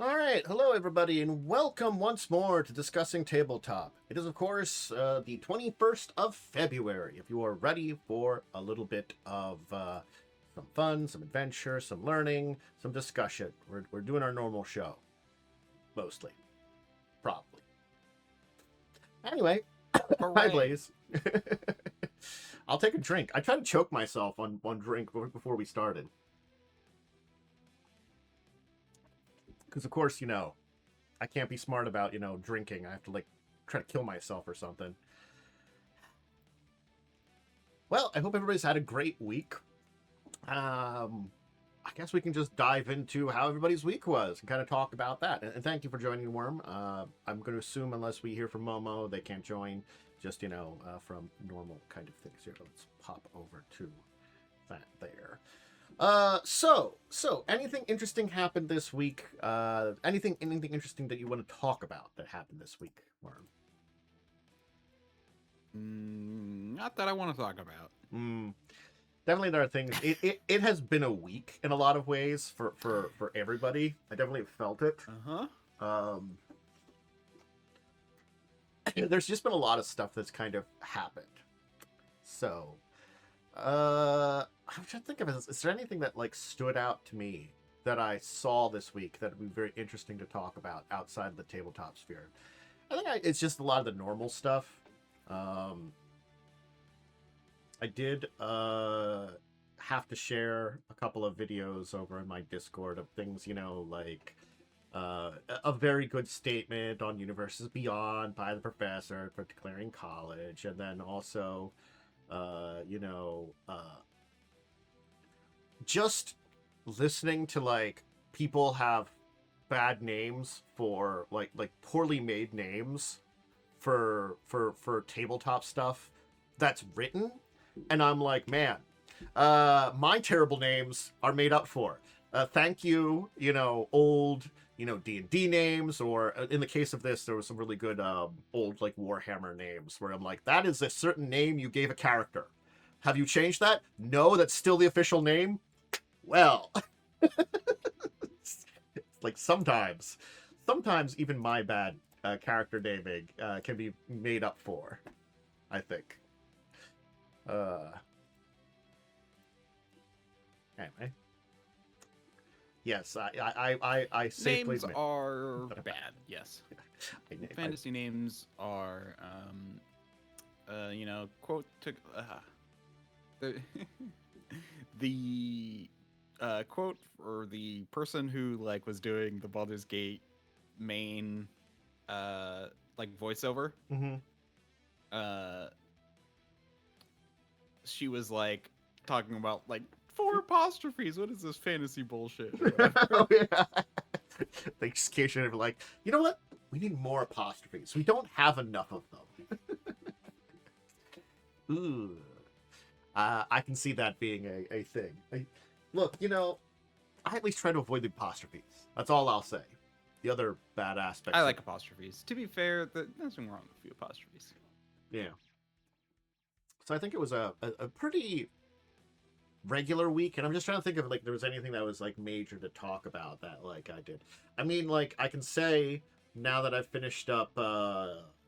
All right, hello everybody, and welcome once more to Discussing Tabletop. It is, of course, the 21st of February. If you are ready for a little bit of some fun, some adventure, some learning, some discussion, we're doing our normal show, mostly, probably. Anyway, hi Hooray. Blaze. I'll take a drink. I tried to choke myself on one drink before we started, because of course, I can't be smart about, drinking. I have to, try to kill myself or something. Well, I hope everybody's had a great week. I guess we can just dive into how everybody's week was and kind of talk about that. And thank you for joining, Worm. I'm going to assume, unless we hear from Momo, they can't join. Just, from normal kind of things here. Let's pop over to that there. So anything interesting happened this week? Anything interesting that you want to talk about that happened this week, Worm? Not that I want to talk about. Definitely there are things. It has been a week in a lot of ways for everybody. I definitely felt it. There's just been a lot of stuff that's kind of happened. So, I'm trying to think of it. Is there anything that stood out to me that I saw this week that would be very interesting to talk about outside of the tabletop sphere? I think it's just a lot of the normal stuff. I did have to share a couple of videos over in my Discord of things, like a very good statement on Universes Beyond by the professor for declaring college, and then also, just listening to people have bad names for like poorly made names for tabletop stuff that's written, and I'm like, man, my terrible names are made up for. Thank you, old, D&D names, or in the case of this, there was some really good old Warhammer names where I'm like, that is a certain name you gave a character. Have you changed that? No, that's still the official name. Well, sometimes even my bad character naming can be made up for, I think. Anyway, yes, I safely Names admit are bad, yes. Fantasy I, names are, quote to the the quote for the person who was doing the Baldur's Gate main voiceover. mm-hmm. Uh, she was talking about 4 apostrophes. What is this fantasy bullshit? Oh, yeah. The occasion of you know what? We need more apostrophes. We don't have enough of them. Ooh. I can see that being a thing. Look, I at least try to avoid the apostrophes. That's all I'll say. The other bad aspects. I like apostrophes. To be fair, there's nothing wrong with a few apostrophes. Yeah. So I think it was a pretty regular week, and I'm just trying to think of there was anything that was major to talk about that I did. I mean, I can say now that I've finished up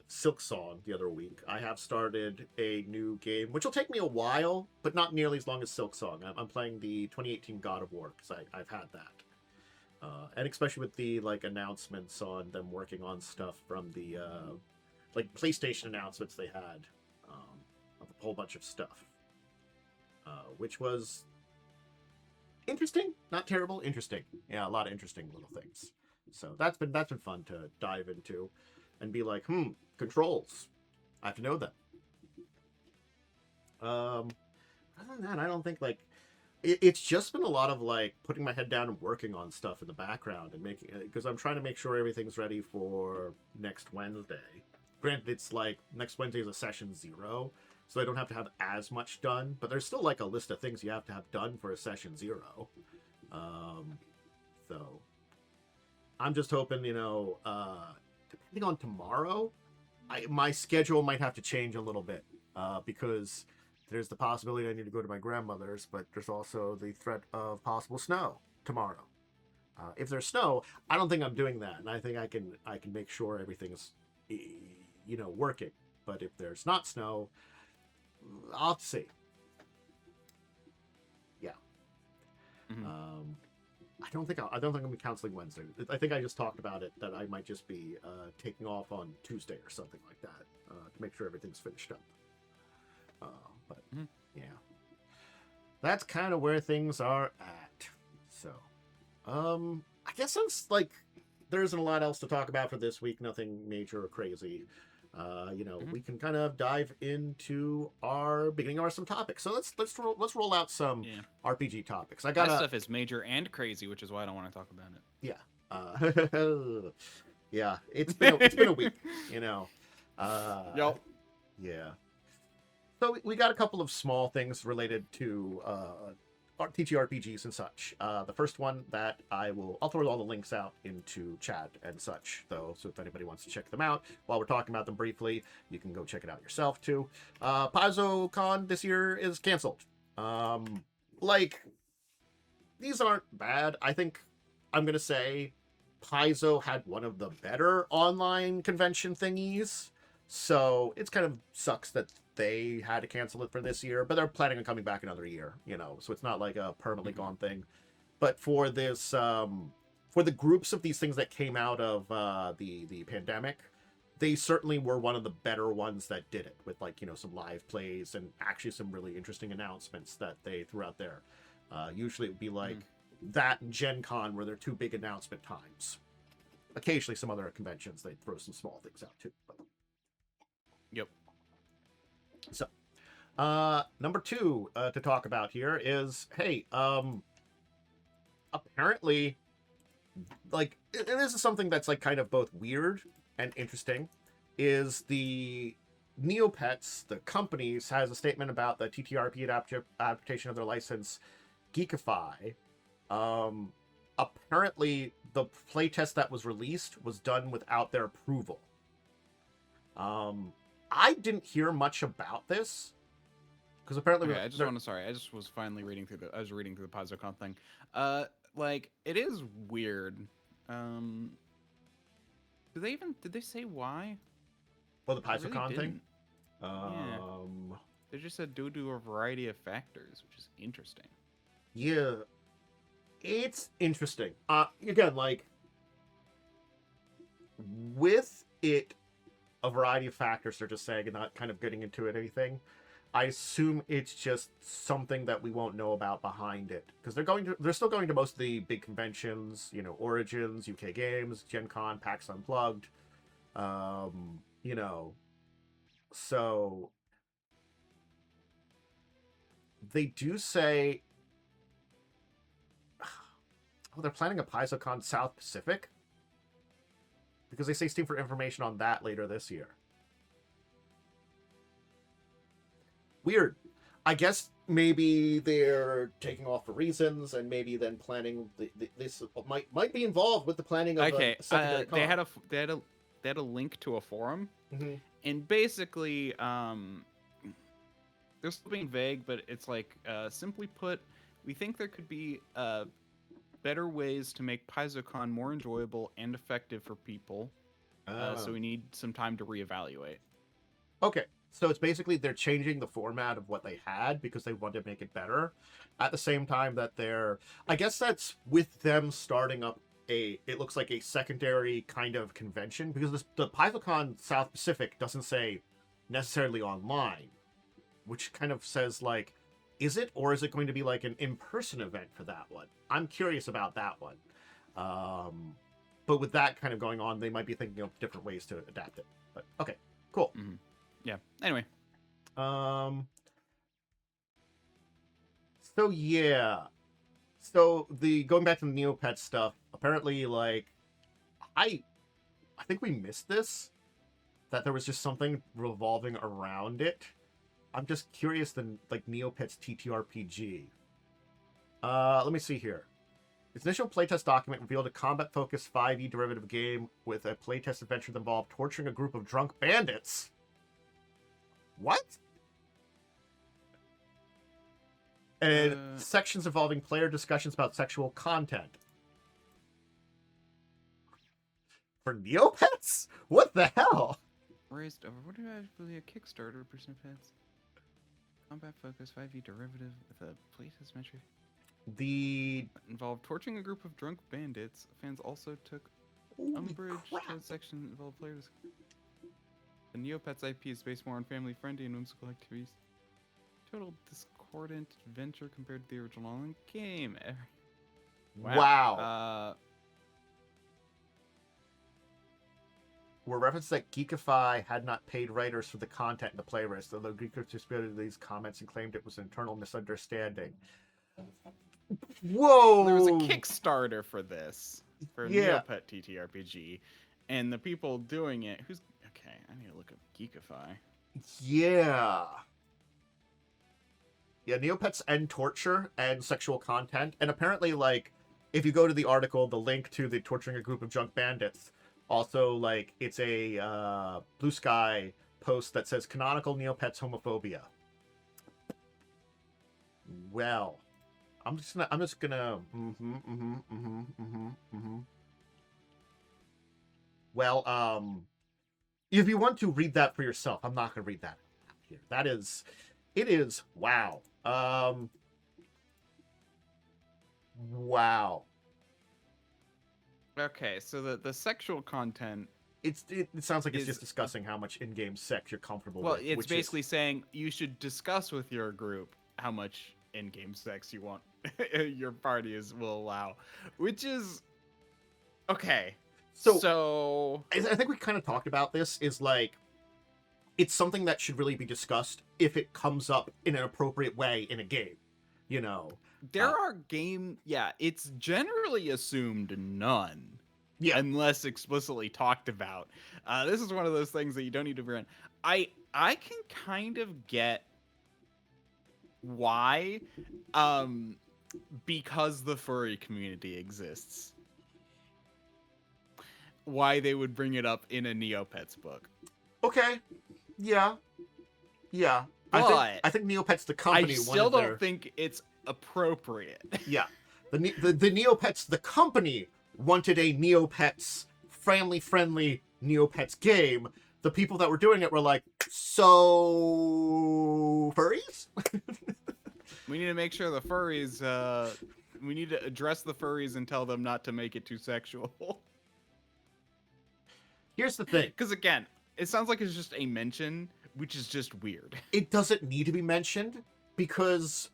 Silk Song the other week, I have started a new game, which will take me a while, but not nearly as long as Silk Song. I'm playing the 2018 God of War because I've had that, and especially with the announcements on them working on stuff from the PlayStation announcements they had, of a whole bunch of stuff. Which was interesting, not terrible, interesting. Yeah, a lot of interesting little things. So that's been fun to dive into, and be like, controls. I have to know them. Other than that, I don't think it's just been a lot of putting my head down and working on stuff in the background and making it, because I'm trying to make sure everything's ready for next Wednesday. Granted, it's next Wednesday is a session 0. So I don't have to have as much done, but there's still a list of things you have to have done for a session 0. So I'm just hoping, depending on tomorrow, my schedule might have to change a little bit, because there's the possibility I need to go to my grandmother's, but there's also the threat of possible snow tomorrow. If there's snow, I don't think I'm doing that, and I think I can make sure everything's working. But if there's not snow, I'll have to see. Yeah. Mhm. I don't think I'm gonna be canceling Wednesday. I think I just talked about it that I might just be taking off on Tuesday or something like that to make sure everything's finished up. But yeah, that's kind of where things are at. So, I guess since there isn't a lot else to talk about for this week, nothing major or crazy. We can kind of dive into our beginning of some topics. So let's roll out some RPG topics. That stuff is major and crazy, which is why I don't want to talk about it. Yeah. Yeah. It's been a week. Yep. Yeah. So we got a couple of small things related to TTRPGs and such. The first one that I'll throw all the links out into chat and such, though. So if anybody wants to check them out while we're talking about them briefly, you can go check it out yourself too. Paizocon this year is canceled. These aren't bad. I think I'm gonna say Paizo had one of the better online convention thingies. So it's kind of sucks that they had to cancel it for this year, but they're planning on coming back another year, so it's not like a permanently gone thing. But for this, for the groups of these things that came out of the pandemic, they certainly were one of the better ones that did it with some live plays and actually some really interesting announcements that they threw out there. Usually it would be like that and Gen Con were their two big announcement times. Occasionally some other conventions, they'd throw some small things out too. But... Yep. So, number two to talk about here is, hey, apparently, this is something that's kind of both weird and interesting, is the Neopets, the companies, has a statement about the TTRP adaptation of their license, Geekify. Apparently, the playtest that was released was done without their approval. I didn't hear much about this because apparently I just was finally reading through the Paizocon thing. It is weird. Did they say why? Well, the Paizocon thing. They just said due to a variety of factors, which is interesting. Yeah, it's interesting. Again, with it. A variety of factors they're just saying and not kind of getting into it anything. I assume it's just something that we won't know about behind it because they're still going to most of the big conventions, Origins, UK Games, Gen Con, PAX Unplugged, so they do say, they're planning a Paizocon South Pacific. Because they say Steam for information on that later this year. Weird. I guess maybe they're taking off for reasons, and maybe then planning this might be involved with the planning of a secondary con. They had a link to a forum, and basically, they're still being vague, but it's simply put, we think there could be better ways to make Paizocon more enjoyable and effective for people. So we need some time to reevaluate. Okay, so it's basically they're changing the format of what they had because they want to make it better. At the same time that I guess that's with them starting up it looks like a secondary kind of convention because the Paizocon South Pacific doesn't say necessarily online, which kind of says is it, or is it going to be an in-person event for that one? I'm curious about that one. But with that kind of going on, they might be thinking of different ways to adapt it. But okay, cool. Mm-hmm. Yeah. Anyway. So yeah. So going back to the Neopet stuff, apparently I think we missed this. That there was just something revolving around it. I'm just curious the Neopet's TTRPG. Let me see here. Its initial playtest document revealed a combat-focused 5e derivative game with a playtest adventure that involved torturing a group of drunk bandits. What? And sections involving player discussions about sexual content. For Neopets? What the hell? Raised over. What do I believe a Kickstarter percent pets? Combat focus 5e derivative with a playtest metric. The Involved torching a group of drunk bandits. Fans also took Holy umbrage crap. to the section involved players. The Neopets IP is based more on family-friendly and whimsical activities. Total discordant adventure compared to the original online game. Wow. Were referenced that Geekify had not paid writers for the content in the playlist, although Geekify disputed these comments and claimed it was an internal misunderstanding. Whoa! There was a Kickstarter for this, for Yeah. Neopet TTRPG, and the people doing it, okay, I need to look up Geekify. Yeah. Yeah, Neopets end torture and sexual content, and apparently, like, if you go to the article, the link to the torturing a group of drunk bandits, also, like, it's a Blue Sky post that says canonical Neopets homophobia. Well, I'm just gonna. Well, if you want to read that for yourself, I'm not gonna read that here. It is. Wow. Wow. Okay, so the sexual content. It sounds like it's just discussing how much in-game sex you're comfortable Well, with. it's basically saying you should discuss with your group how much in-game sex you want your parties will allow, which is okay. So I think we kind of talked about this. Is like, it's something that should really be discussed if it comes up in an appropriate way in a game. You know, there are it's generally assumed none. Yeah. Unless explicitly talked about. This is one of those things that you don't need to run. I can kind of get why, because the furry community exists. Why they would bring it up in a Neopets book. Okay. Yeah. But I think Neopets the company. I still don't think it's appropriate. Yeah. The Neopets the company wanted a Neopets family-friendly Neopets game. The people that were doing it were like, so furries? We need to make sure the furries, we need to address the furries and tell them not to make it too sexual. Here's the thing. Because again, it sounds like it's just a mention, which is just weird. It doesn't need to be mentioned because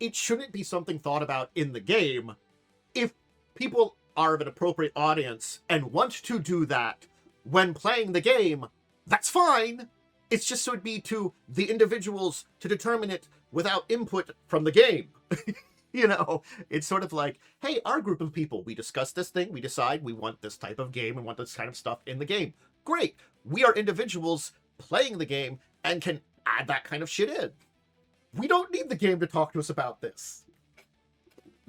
it shouldn't be something thought about in the game. If people are of an appropriate audience and want to do that when playing the game, that's fine. It's just so it'd be to the individuals to determine it without input from the game. You know, it's sort of like, hey, our group of people, we discuss this thing, we decide we want this type of game and want this kind of stuff in the game. Great. We are individuals playing the game and can add that kind of shit in. We don't need the game to talk to us about this.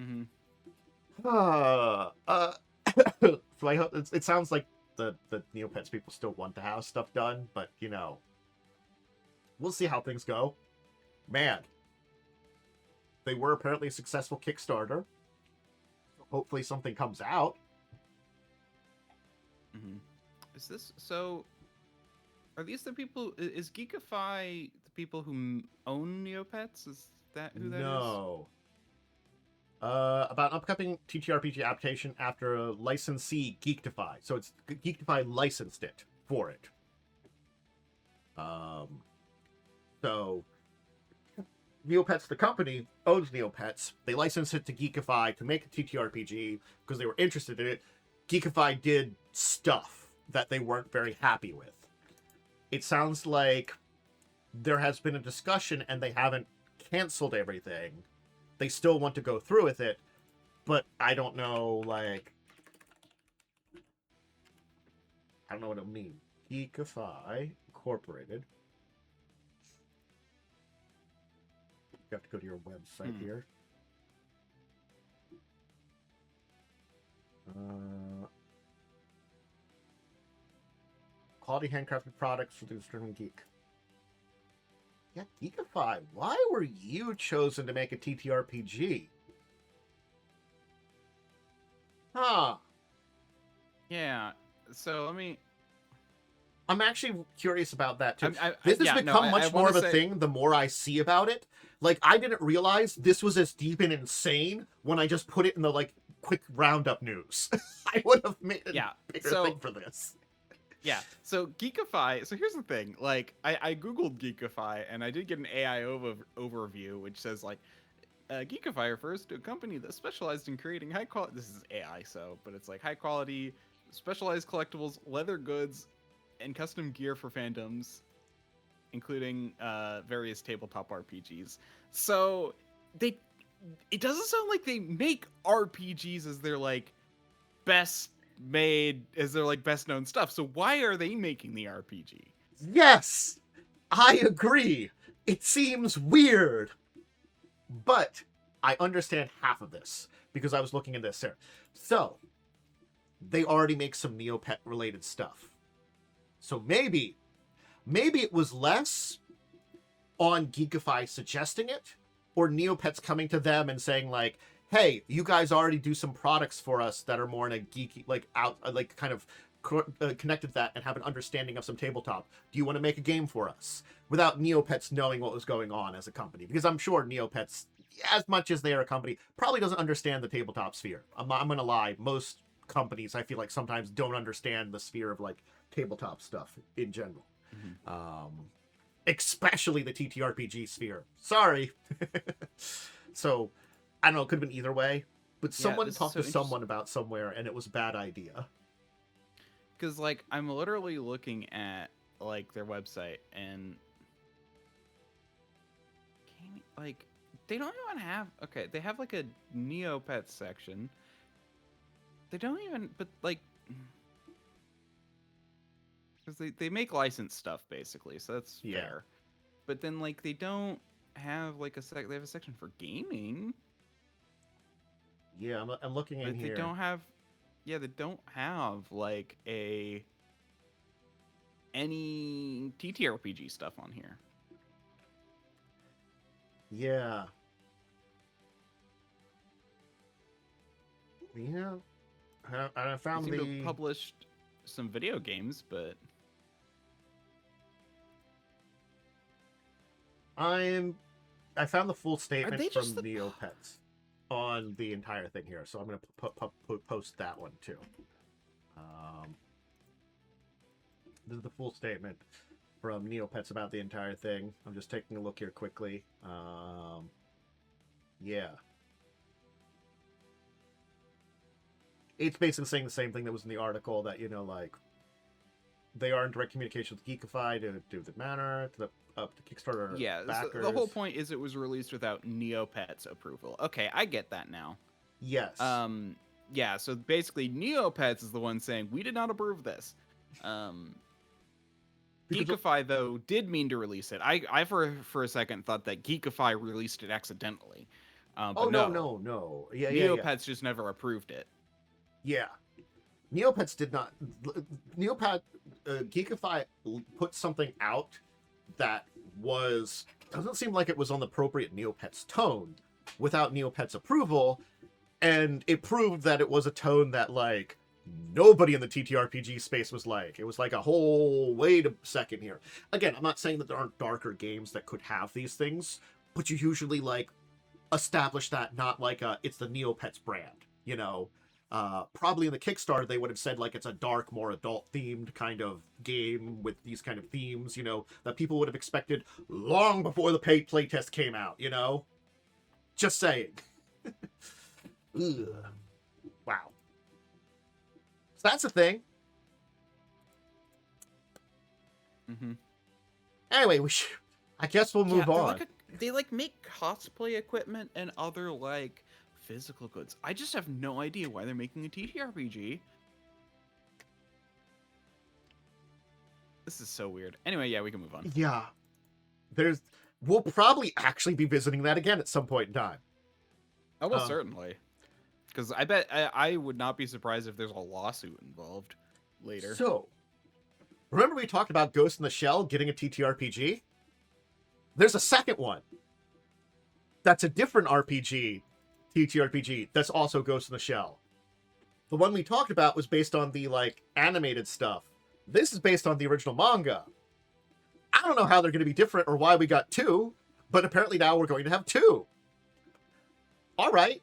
Mm-hmm. So I hope it sounds like the Neopets people still want to have stuff done, but you know, we'll see how things go. Man, they were apparently a successful Kickstarter. Hopefully something comes out. Mm-hmm. Is this so? Are these the people? Is Geekify the people who own Neopets? Is that who that is? No. About an upcoming TTRPG adaptation after a licensee Geekify. So it's Geekify licensed it for it. So Neopets, the company, owns Neopets. They licensed it to Geekify to make a TTRPG because they were interested in it. Geekify did stuff that they weren't very happy with. It sounds like there has been a discussion and they haven't canceled everything. They still want to go through with it, but I don't know, like, I don't know what it'll mean. Geekify Incorporated. You have to go to your website here. Quality handcrafted products for the Streaming Geek. Yeah, Geekify, why were you chosen to make a TTRPG? Huh. Yeah. So let me. I'm actually curious about that too. I, This has yeah, become no, I much more wanna of a say- thing the more I see about it. Like, I didn't realize this was as deep and insane when I just put it in the, like, quick roundup news. I would have made a Yeah, bigger so- thing for this. Yeah. So Geekify. So here's the thing. Like, I googled Geekify and I did get an AI overview, which says like, Geekify refers to a company that specialized in creating high quality. This is AI, so but it's like high quality, specialized collectibles, leather goods, and custom gear for fandoms, including various tabletop RPGs. So they, it doesn't sound like they make RPGs as their like best made, as their like best known stuff. So why are they making the RPG? Yes! I agree. It seems weird. But I understand half of this because I was looking at this here. So, they already make some Neopet related stuff. So maybe it was less on Geekify suggesting it, or Neopets coming to them and saying like, hey, you guys already do some products for us that are more in a geeky, like out, like kind of connected to that and have an understanding of some tabletop. Do you want to make a game for us? Without Neopets knowing what was going on as a company. Because I'm sure Neopets, as much as they are a company, probably doesn't understand the tabletop sphere. I'm going to lie. Most companies, I feel like, sometimes don't understand the sphere of, like, tabletop stuff in general. Especially the TTRPG sphere. Sorry. So, I don't know, it could have been either way. But someone this is talked so to someone about somewhere, and it was a bad idea. Because like I'm literally looking at like their website and like they don't even have, okay, they have like a Neopet section. They don't even, but like, because they make licensed stuff basically, so that's Yeah. fair. But then like they don't have like they have a section for gaming. Yeah, I'm looking in But here. they don't have, yeah, they don't have like any TTRPG stuff on here. Yeah. Yeah. I found They seem to the... have published some video games, but I found the full they statement just from the- Neopets on the entire thing here, so I'm going to post that one too. This is the full statement from Neopets about the entire thing. I'm just taking a look here quickly. Yeah. It's basically saying the same thing that was in the article, that, you know, like, they are in direct communication with Geekify to do the manner, to the Kickstarter yeah, so backers. the whole point is it was released without Neopets approval. Okay, I get that now. Yes. Yeah, so basically Neopets is the one saying we did not approve this. Geekify though did mean to release it. I for a second thought that Geekify released it accidentally. But oh, no, no. Yeah, Neopets just never approved it. Yeah. Neopets did not... Neopet... Geekify put something out that was... doesn't seem like it was on the appropriate Neopets tone without Neopets approval, and it proved that it was a tone that, like, nobody in the TTRPG space was like. It was like a whole... wait a second here. Again, I'm not saying that there aren't darker games that could have these things, but you usually, like, establish that not like it's the Neopets brand, you know? Probably in the Kickstarter, they would have said, like, it's a dark, more adult-themed kind of game with these kind of themes, you know, that people would have expected long before the playtest came out, you know? Just saying. Ugh. Wow. So that's a thing. Anyway, I guess we'll move on. They make cosplay equipment and other like physical goods. I just have no idea why they're making a TTRPG. This is so weird. Anyway, yeah, we can move on. Yeah. We'll probably actually be visiting that again at some point in time. Oh, well, certainly. Because I bet I would not be surprised if there's a lawsuit involved later. So, remember we talked about Ghost in the Shell getting a TTRPG? There's a second one. That's a different RPG, TTRPG, that's also Ghost in the Shell. The one we talked about was based on the like animated stuff. This is based on the original manga. I don't know how they're going to be different or why we got two, but apparently now we're going to have two. All right.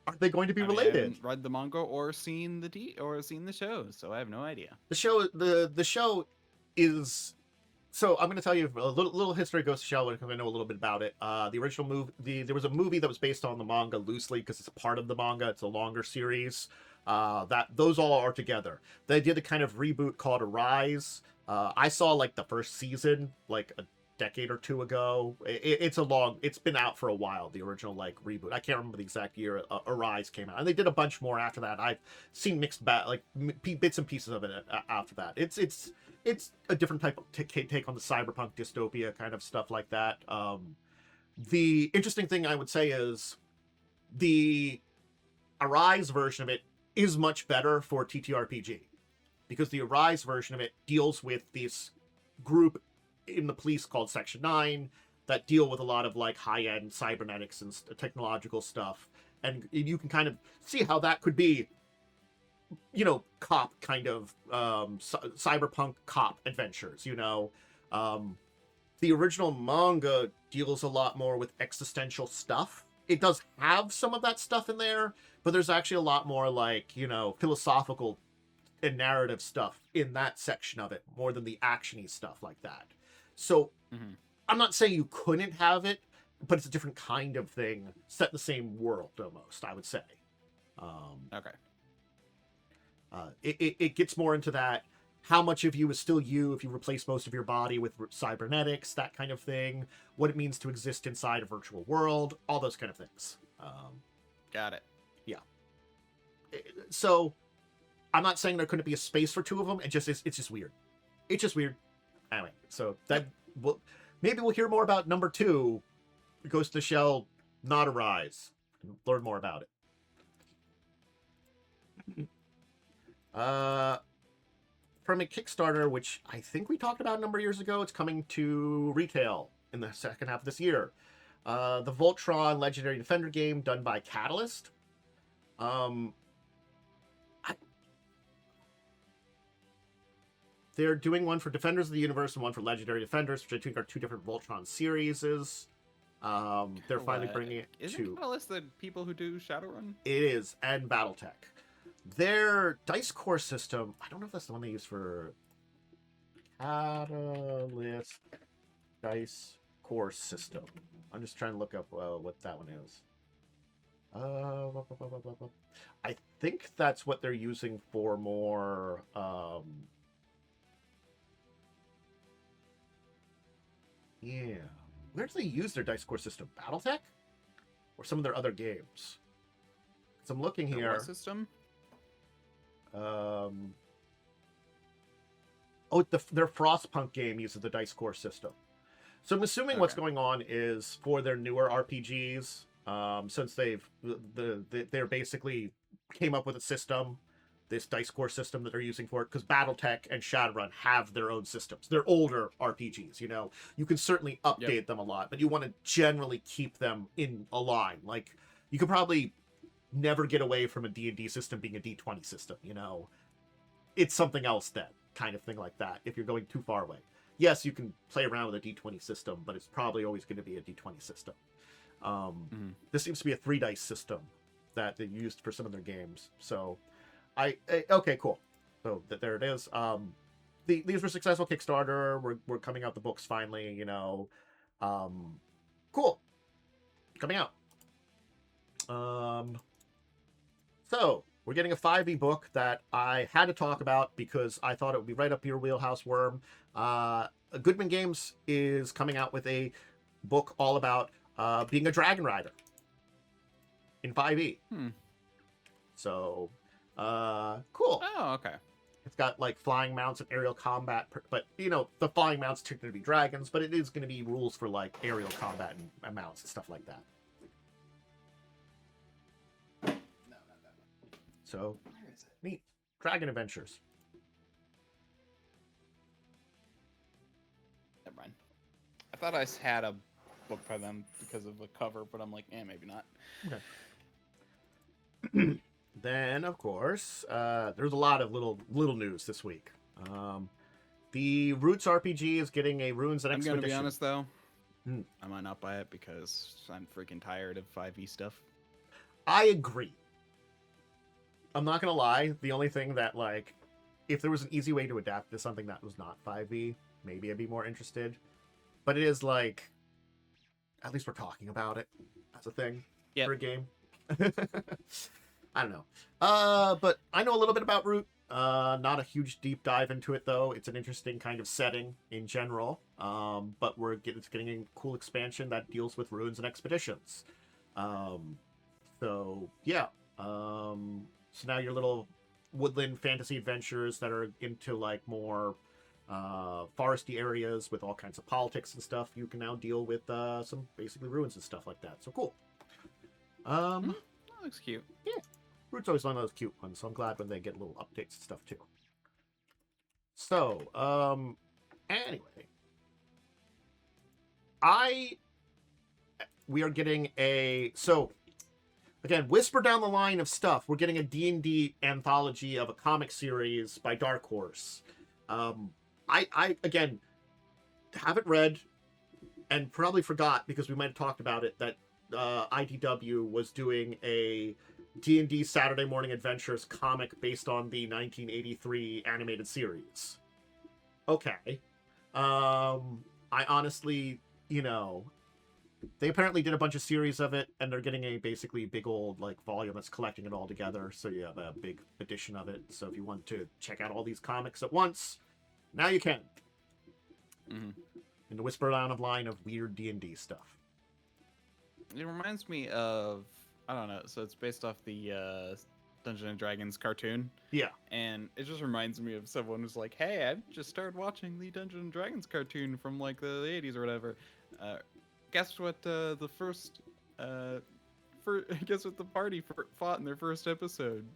Are they going to be I related? haven't read the manga or seen the show, so I have no idea. The show is. So I'm going to tell you a little history of Ghost of Shell because I know a little bit about it. The original movie, there was a movie that was based on the manga loosely because it's part of the manga. It's a longer series. Those all are together. They did a kind of reboot called Arise. I saw like the first season like a decade or two ago. It's been out for a while. The original like reboot. I can't remember the exact year Arise came out, and they did a bunch more after that. I've seen mixed bits and pieces of it after that. It's a different type of take on the cyberpunk dystopia kind of stuff like that. The interesting thing I would say is the Arise version of it is much better for TTRPG because the Arise version of it deals with this group in the police called Section 9 that deal with a lot of like high-end cybernetics and technological stuff. And you can kind of see how that could be, you know, cop kind of cyberpunk cop adventures, you know. The original manga deals a lot more with existential stuff. It does have some of that stuff in there, but there's actually a lot more like, you know, philosophical and narrative stuff in that section of it more than the actiony stuff like that. So I'm not saying you couldn't have it, but it's a different kind of thing set in the same world almost, I would say. Okay. It gets more into that. How much of you is still you if you replace most of your body with cybernetics, that kind of thing. What it means to exist inside a virtual world, all those kind of things. Got it. Yeah. So I'm not saying there couldn't be a space for two of them. It's just weird. It's just weird. Anyway, so maybe we'll hear more about number 2, Ghost of the Shell, not Arise, and learn more about it. From a Kickstarter, which I think we talked about a number of years ago, it's coming to retail in the second half of this year. The Voltron Legendary Defender game done by Catalyst. They're doing one for Defenders of the Universe and one for Legendary Defenders, which I think are two different Voltron series. They're finally bringing it to... Isn't Catalyst the people who do Shadowrun? It is, and Battletech. Their dice core system, I don't know if that's the one they use for Catalyst dice core system. I'm just trying to look up what that one is. I think that's what they're using for more... Yeah. Where do they use their dice core system? Battletech? Or some of their other games? Because I'm looking here. What system? Their Frostpunk game uses the dice core system. So I'm assuming what's going on is for their newer RPGs, since they're basically came up with a system, this dice core system that they're using for it, because Battletech and Shadowrun have their own systems. They're older RPGs, you know. You can certainly update them a lot, but you want to generally keep them in a line. Like, you could probably never get away from a D&D system being a D20 system, you know. It's something else then, kind of thing like that, if you're going too far away. Yes, you can play around with a D20 system, but it's probably always going to be a D20 system. This seems to be a 3-dice system that they used for some of their games, so... okay, cool. So there it is. These were successful Kickstarter. We're coming out the books finally. You know, cool. Coming out. So we're getting a 5e book that I had to talk about because I thought it would be right up your wheelhouse, Worm. Goodman Games is coming out with a book all about being a dragon rider in 5e. So. Cool. Oh, okay. It's got like flying mounts and aerial combat, but you know the flying mounts are going to be dragons, but it is going to be rules for like aerial combat and mounts and stuff like that. No, not that one. So Where is it? neat. Dragon Adventures. Never mind. I thought I had a book by them because of the cover, but I'm like, maybe not. Okay. then, of course, there's a lot of little news this week. The Roots RPG is getting a Runes and I'm Expedition. gonna be honest though, Hmm. I might not buy it because I'm freaking tired of 5e stuff. I agree. I'm not gonna lie. The only thing that, like, if there was an easy way to adapt to something that was not 5e, maybe I'd be more interested. But it is like, at least we're talking about it as a thing for a game. I don't know. But I know a little bit about Root. Not a huge deep dive into it though. It's an interesting kind of setting in general. But it's getting a cool expansion that deals with ruins and expeditions. So yeah. So now your little woodland fantasy adventures that are into like more foresty areas with all kinds of politics and stuff, you can now deal with some basically ruins and stuff like that. So cool. That looks cute. Yeah. Root's always one of those cute ones, so I'm glad when they get little updates and stuff too. So, anyway. We are getting so, again, whisper down the line of stuff. We're getting a D&D anthology of a comic series by Darkhorse. I again, haven't read and probably forgot, because we might have talked about it, that IDW was doing a D&D Saturday Morning Adventures comic based on the 1983 animated series. Okay. I honestly, they apparently did a bunch of series of it, and they're getting a basically big old like volume that's collecting it all together. So you have a big edition of it. So if you want to check out all these comics at once, now you can. Mm-hmm. In the whisper down of line of weird D&D stuff. It reminds me of, I don't know, so it's based off the Dungeons and Dragons cartoon. Yeah. And it just reminds me of someone who's like, hey, I've just started watching the Dungeons and Dragons cartoon from like the 80s or whatever. Guess what the first, guess what the party fought in their first episode?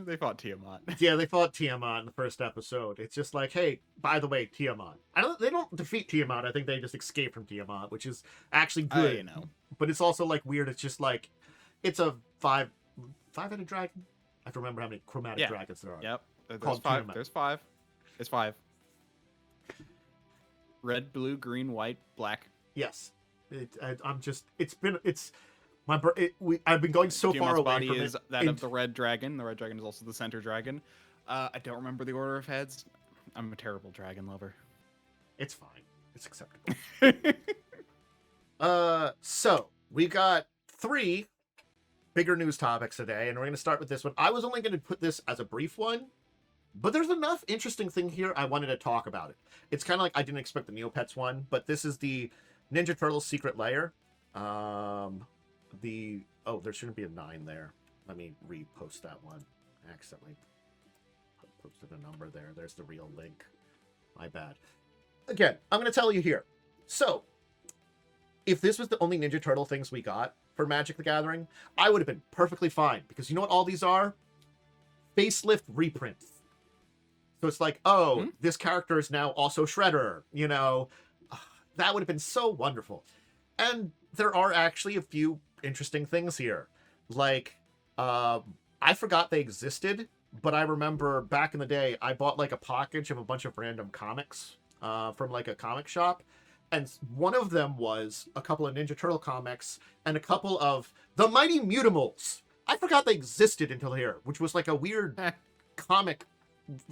They fought Tiamat. Yeah, they fought Tiamat in the first episode. It's just like, hey, by the way, Tiamat. They don't defeat Tiamat. I think they just escape from Tiamat, which is actually good. But it's also like weird. It's just like, it's a five-headed dragon. I have to remember how many chromatic dragons there are. Yep. There's five. There's five. It's 5. Red, blue, green, white, black. Yes. I've been going so far away body from is it. That of the red dragon. The red dragon is also the center dragon. I don't remember the order of heads. I'm a terrible dragon lover. It's fine. It's acceptable. So we got 3 bigger news topics today, and we're going to start with this one. I was only going to put this as a brief one, but there's enough interesting thing here I wanted to talk about it. It's kind of like I didn't expect the Neopets one, but this is the Ninja Turtles Secret Lair. There shouldn't be a 9 there. Let me repost that one. I accidentally posted a number there. There's the real link. My bad. Again, I'm going to tell you here. So, if this was the only Ninja Turtle things we got for Magic the Gathering, I would have been perfectly fine. Because you know what all these are? Facelift reprints. So it's like, this character is now also Shredder. That would have been so wonderful. And there are actually a few interesting things here. Like, I forgot they existed, but I remember back in the day, I bought like a package of a bunch of random comics from like a comic shop. And one of them was a couple of Ninja Turtle comics and a couple of The Mighty Mutimals. I forgot they existed until here, which was like a weird comic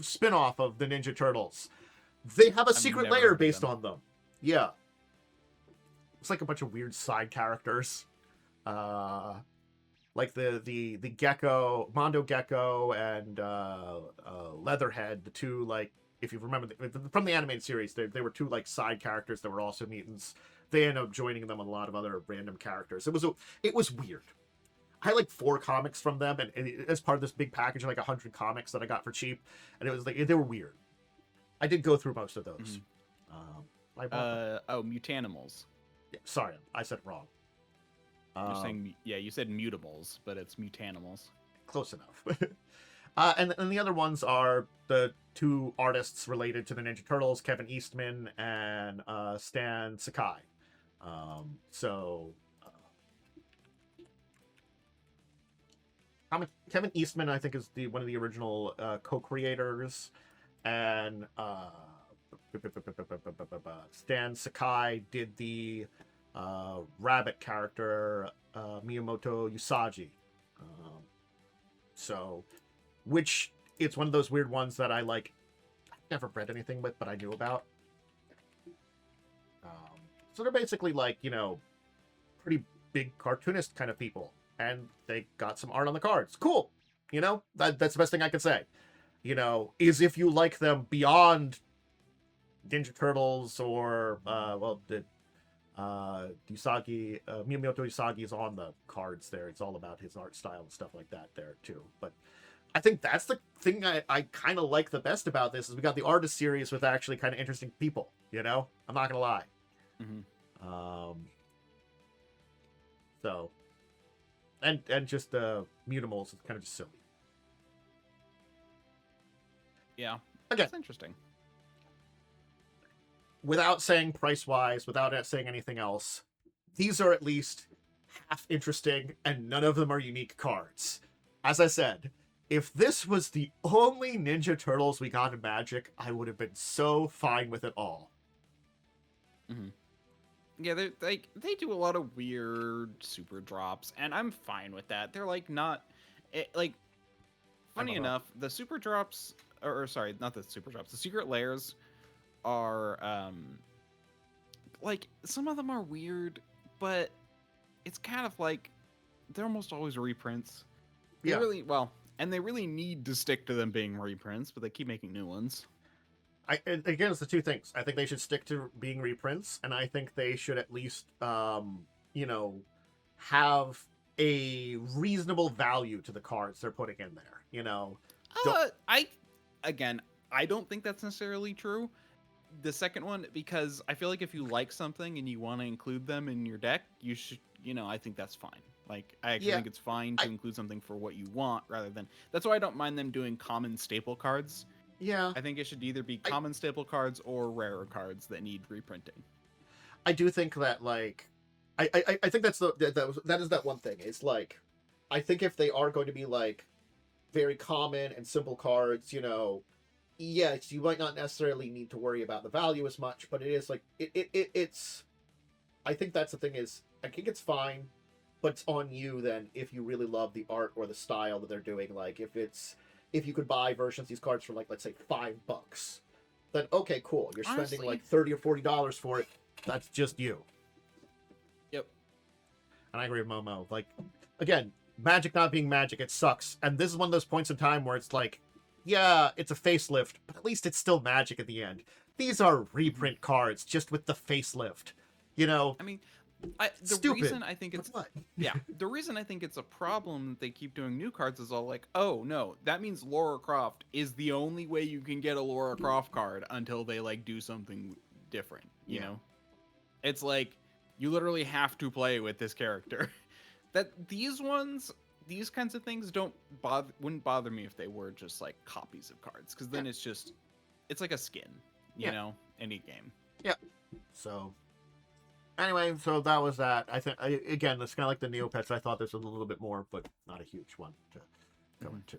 spin-off of the Ninja Turtles. They have a secret lair based on them. Yeah. It's like a bunch of weird side characters. Like the Gecko, Mondo Gecko, and Leatherhead, the two, like, if you remember from the animated series, they were 2 like side characters that were also mutants. They ended up joining them with a lot of other random characters. It was weird. I had like 4 comics from them, and as part of this big package, like 100 comics that I got for cheap, and it was like they were weird. I did go through most of those. Mutanimals. Yeah, sorry, I said it wrong. You're saying, you said mutimals, but it's mutanimals. Close enough. And the other ones are the 2 artists related to the Ninja Turtles, Kevin Eastman and Stan Sakai. Kevin Eastman, I think, is one of the original co-creators, and Stan Sakai did the rabbit character Miyamoto Usagi. So, which it's one of those weird ones that I like. Never read anything with, but I knew about. So they're basically like, pretty big cartoonist kind of people, and they got some art on the cards. Cool, that's the best thing I could say. Is if you like them beyond Ninja Turtles or the Usagi, Miyamoto Usagi is on the cards there. It's all about his art style and stuff like that there too. But I think that's the thing I kind of like the best about this is we got the artist series with actually kind of interesting people. I'm not gonna lie. Mm-hmm. So, and just Mutimals is kind of just silly. Yeah. Okay. That's interesting. Without saying price-wise, without saying anything else, these are at least half interesting, and none of them are unique cards. As I said, if this was the only Ninja Turtles we got in Magic, I would have been so fine with it all. Mm-hmm. Yeah, they do a lot of weird super drops, and I'm fine with that. They're like not, funny enough, the super drops, or sorry, not the super drops, the secret layers are some of them are weird, but it's kind of like they're almost always reprints. They really and they really need to stick to them being reprints, but they keep making new ones. Again, it's the two things. I think they should stick to being reprints, and I think they should at least, have a reasonable value to the cards they're putting in there. I don't think that's necessarily true. The second one, because I feel like if you like something and you want to include them in your deck, you should, I think that's fine. Like, I actually think it's fine to include something for what you want rather than... That's why I don't mind them doing common staple cards. Yeah. I think it should either be common staple cards or rarer cards that need reprinting. I do think that, I think that is that one thing. It's like, I think if they are going to be, very common and simple cards, yes, you might not necessarily need to worry about the value as much, but it is, it's... I think that's the thing is, I think it's fine, but it's on you then if you really love the art or the style that they're doing. If you could buy versions of these cards for let's say $5, then okay, cool. You're spending $30 or $40 for it. That's just you. Yep. And I agree with Momo. Again, Magic not being Magic, it sucks. And this is one of those points in time where it's yeah, it's a facelift, but at least it's still Magic at the end. These are reprint cards, just with the facelift. I mean, the reason I think it's the reason I think it's a problem that they keep doing new cards is all oh no, that means Lara Croft is the only way you can get a Lara Croft card until they do something different. You know, it's you literally have to play with this character. That these kinds of things wouldn't bother me if they were just copies of cards, because then it's like a skin, you know, any game. Yeah. So. Anyway, so that was that. I think, again, it's kind of like the Neopets. I thought this was a little bit more, but not a huge one to go into.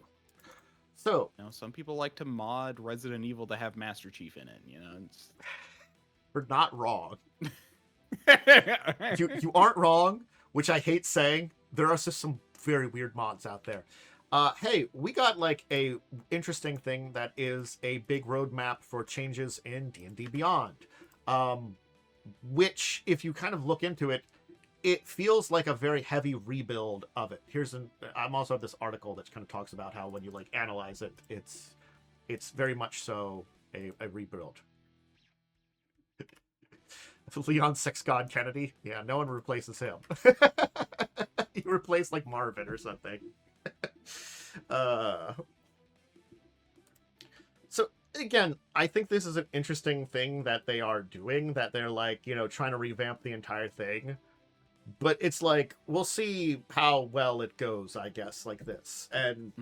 So, some people like to mod Resident Evil to have Master Chief in it. We're not wrong. you aren't wrong, which I hate saying. There are just some very weird mods out there. Hey, we got a interesting thing that is a big roadmap for changes in D&D Beyond. Which, if you kind of look into it, it feels like a very heavy rebuild of it. I'm also have this article that kind of talks about how when you analyze it, it's very much so a rebuild. Leon Sex God Kennedy, yeah, no one replaces him. You replace Marvin or something. So again, I think this is an interesting thing that they are doing, that they're trying to revamp the entire thing. But it's we'll see how well it goes, I guess, this. And,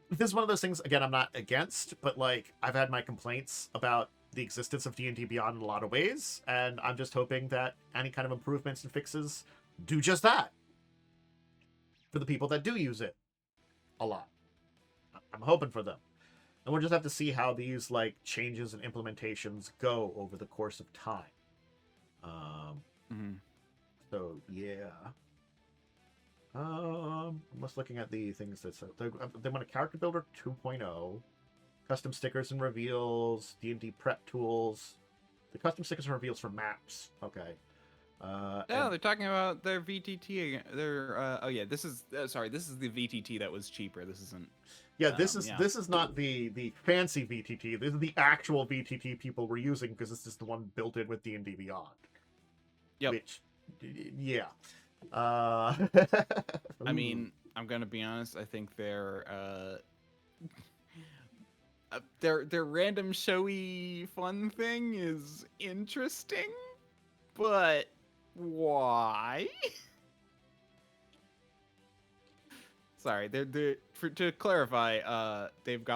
this is one of those things, again, I'm not against, but I've had my complaints about the existence of D&D Beyond in a lot of ways, and I'm just hoping that any kind of improvements and fixes do just that. for the people that do use it a lot. I'm hoping for them. And we'll just have to see how these like changes and implementations go over the course of time. So yeah. I'm just looking at the things that they want a character builder 2.0, custom stickers and reveals, D&D prep tools, the custom stickers and reveals for maps. Okay. They're talking about their VTT again. Their this is sorry, this is the VTT that was cheaper. This isn't. Yeah, this is not the fancy VTT. This is the actual VTT people were using because this is the one built in with D&D Beyond. Yep. Which, yeah. I mean, I'm gonna be honest. I think their random showy fun thing is interesting, but why? Sorry, to clarify, they've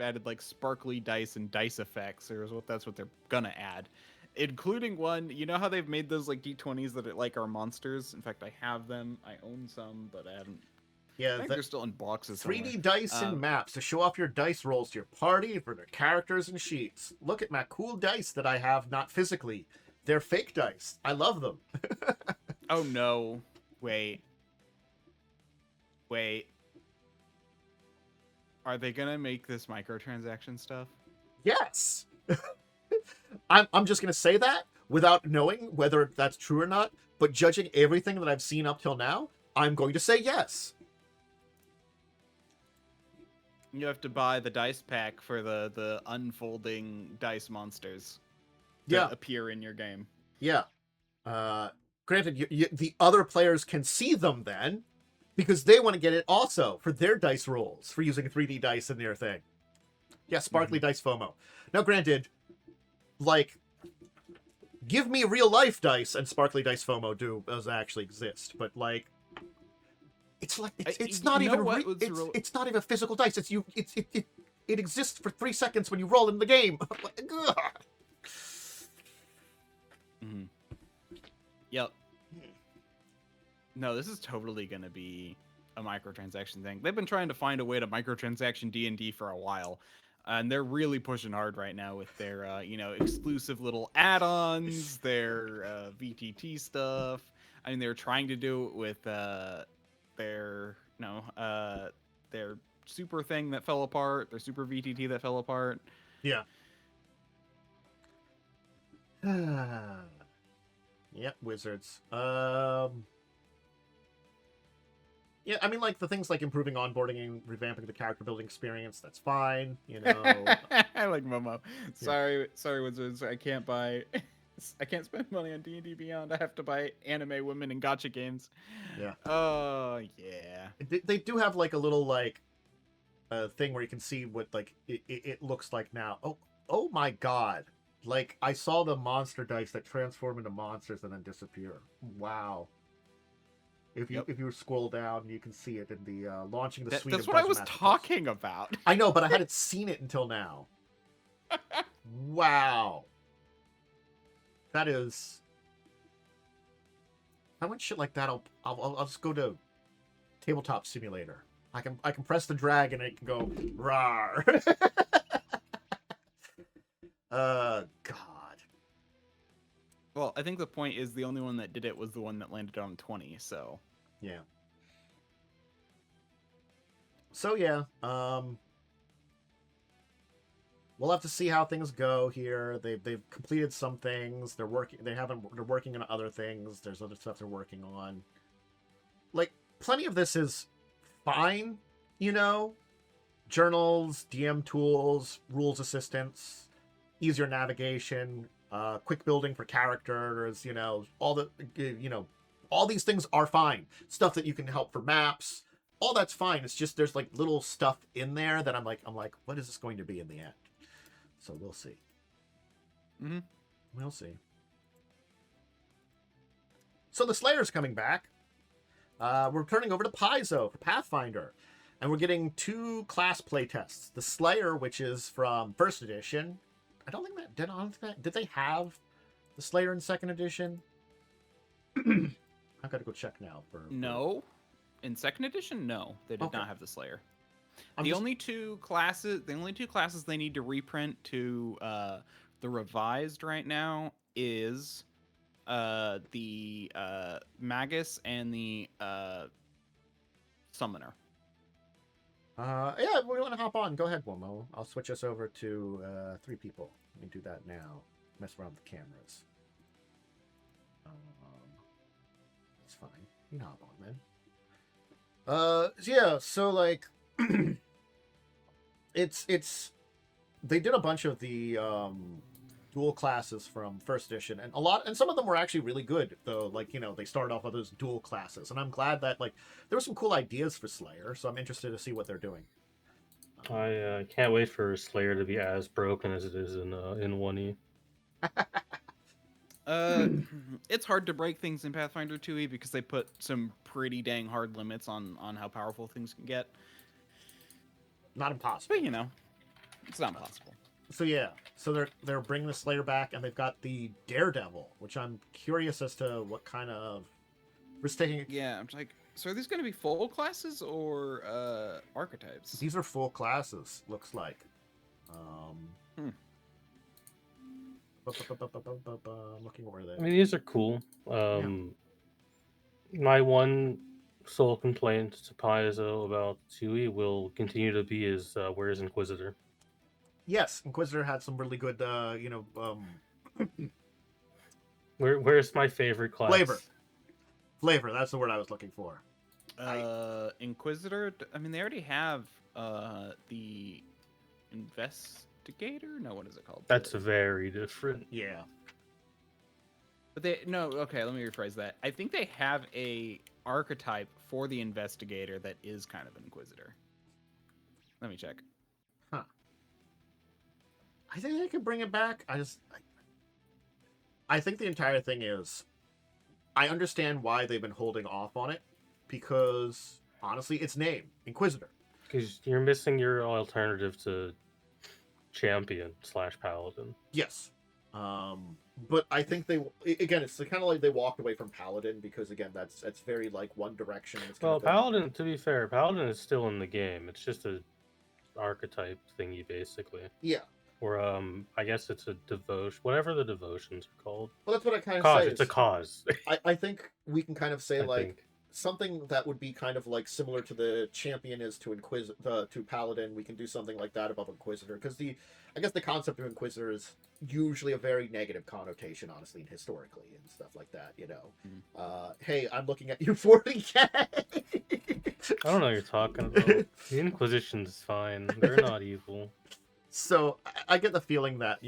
added like sparkly dice and dice effects, or that's what they're gonna add, including one. You know how they've made those like D20s that are monsters. In fact, I have them. I own some, but I haven't. Yeah, I think they're still in boxes. 3D somewhere. dice and maps to show off your dice rolls to your party for their characters and sheets. Look at my cool dice that I have, not physically. They're fake dice. I love them. Oh no! Wait. Are they gonna make this microtransaction stuff? Yes. I'm just gonna say that without knowing whether that's true or not. But judging everything that I've seen up till now, I'm going to say yes. You have to buy the dice pack for the unfolding dice monsters Yeah. appear in your game. Yeah. Granted, the other players can see them then, because they want to get it also for their dice rolls for using 3D dice in their thing. Yeah, sparkly dice FOMO. Now, granted, like, give me real life dice and sparkly dice FOMO does actually exist, but like, it's like it's not even it's not even physical dice. It exists for 3 seconds when you roll in the game. Yep. No, this is totally gonna be a microtransaction thing. They've been trying to find a way to microtransaction D&D for a while, and they're really pushing hard right now with their exclusive little add-ons, their VTT stuff. I mean, they were trying to do it with their super thing that fell apart, their super VTT that fell apart. Yeah. Yep, wizards. Yeah, I mean, like, the things like improving onboarding and revamping the character building experience, that's fine, you know. I like Momo. Sorry, wizards, I can't spend money on D&D Beyond. I have to buy anime women and gacha games. Yeah. Oh, yeah. They do have, like, a little, like, thing where you can see what, like, it looks like now. Oh my god. Like, I saw the monster dice that transform into monsters and then disappear. Wow. If you scroll down, you can see it in the launching the suite. That's what I was talking about. I know, but I hadn't seen it until now. Wow. That is. How much shit like that? I'll just go to Tabletop Simulator. I can press the drag and it can go rawr. God. Well, I think the point is the only one that did it was the one that landed on 20, so. Yeah. So yeah, we'll have to see how things go here. They've completed some things. They're working on other things. There's other stuff they're working on. Like, plenty of this is fine, you know? Journals, DM tools, rules assistance, easier navigation, quick building for characters, all these things are fine. Stuff that you can help for maps, all that's fine. It's just there's like little stuff in there that I'm like, what is this going to be in the end? So we'll see. We'll see. So the Slayer's coming back. We're turning over to Paizo for Pathfinder. And we're getting 2 class playtests. The Slayer, which is from first edition. I don't think that did they have the Slayer in second edition? I've got to go check now. No, In second edition, no, they did Okay. not have the Slayer. I'm The just- only two classes they need to reprint to the revised right now is the Magus and the Summoner. Yeah, we want to hop on. Go ahead, Momo. I'll switch us over to 3 people. Let me do that now. Mess around with the cameras. It's fine. You can hop on, man. Yeah. So like, it's they did a bunch of the dual classes from first edition, and some of them were actually really good. Though, like they started off with those dual classes, and I'm glad that like there were some cool ideas for Slayer. So I'm interested to see what they're doing. I can't wait for Slayer to be as broken as it is in 1E. It's hard to break things in Pathfinder 2e because they put some pretty dang hard limits on how powerful things can get. Not impossible. But it's not impossible. So yeah, so they're bringing the Slayer back, and they've got the Daredevil, which I'm curious as to what kind of risk taking. Yeah, I'm like, so are these going to be full classes or archetypes? These are full classes, looks like. I'm looking where they. I mean, these are cool. My one sole complaint to Paizo about 2E will continue to be is where's Inquisitor? Yes, Inquisitor had some really good, Where's my favorite class? Flavor. That's the word I was looking for. Inquisitor. I mean, they already have the Investigator. No, what is it called? That's very different. Yeah. But okay, let me rephrase that. I think they have a archetype for the Investigator that is kind of an Inquisitor. Let me check. Huh. I think they could bring it back. I think the entire thing is, I understand why they've been holding off on it, because honestly, its name, Inquisitor. Because you're missing your alternative to Champion / Paladin. Yes. But I think it's kind of like they walked away from Paladin because again, that's very like one direction. It's Well, Paladin, to be fair, Paladin is still in the game. It's just a archetype thingy, basically. Yeah. Or I guess it's a devotion, whatever the devotions are called. Well, that's what I kind of say. It's a cause. I think we can kind of say I think. something that would be kind of like similar to the Champion is to to Paladin. We can do something like that above Inquisitor, because I guess the concept of Inquisitor is usually a very negative connotation, honestly, and historically and stuff like that. Hey, I'm looking at you 40K. I don't know what you're talking about. The Inquisition's fine. They're not evil. So I get the feeling that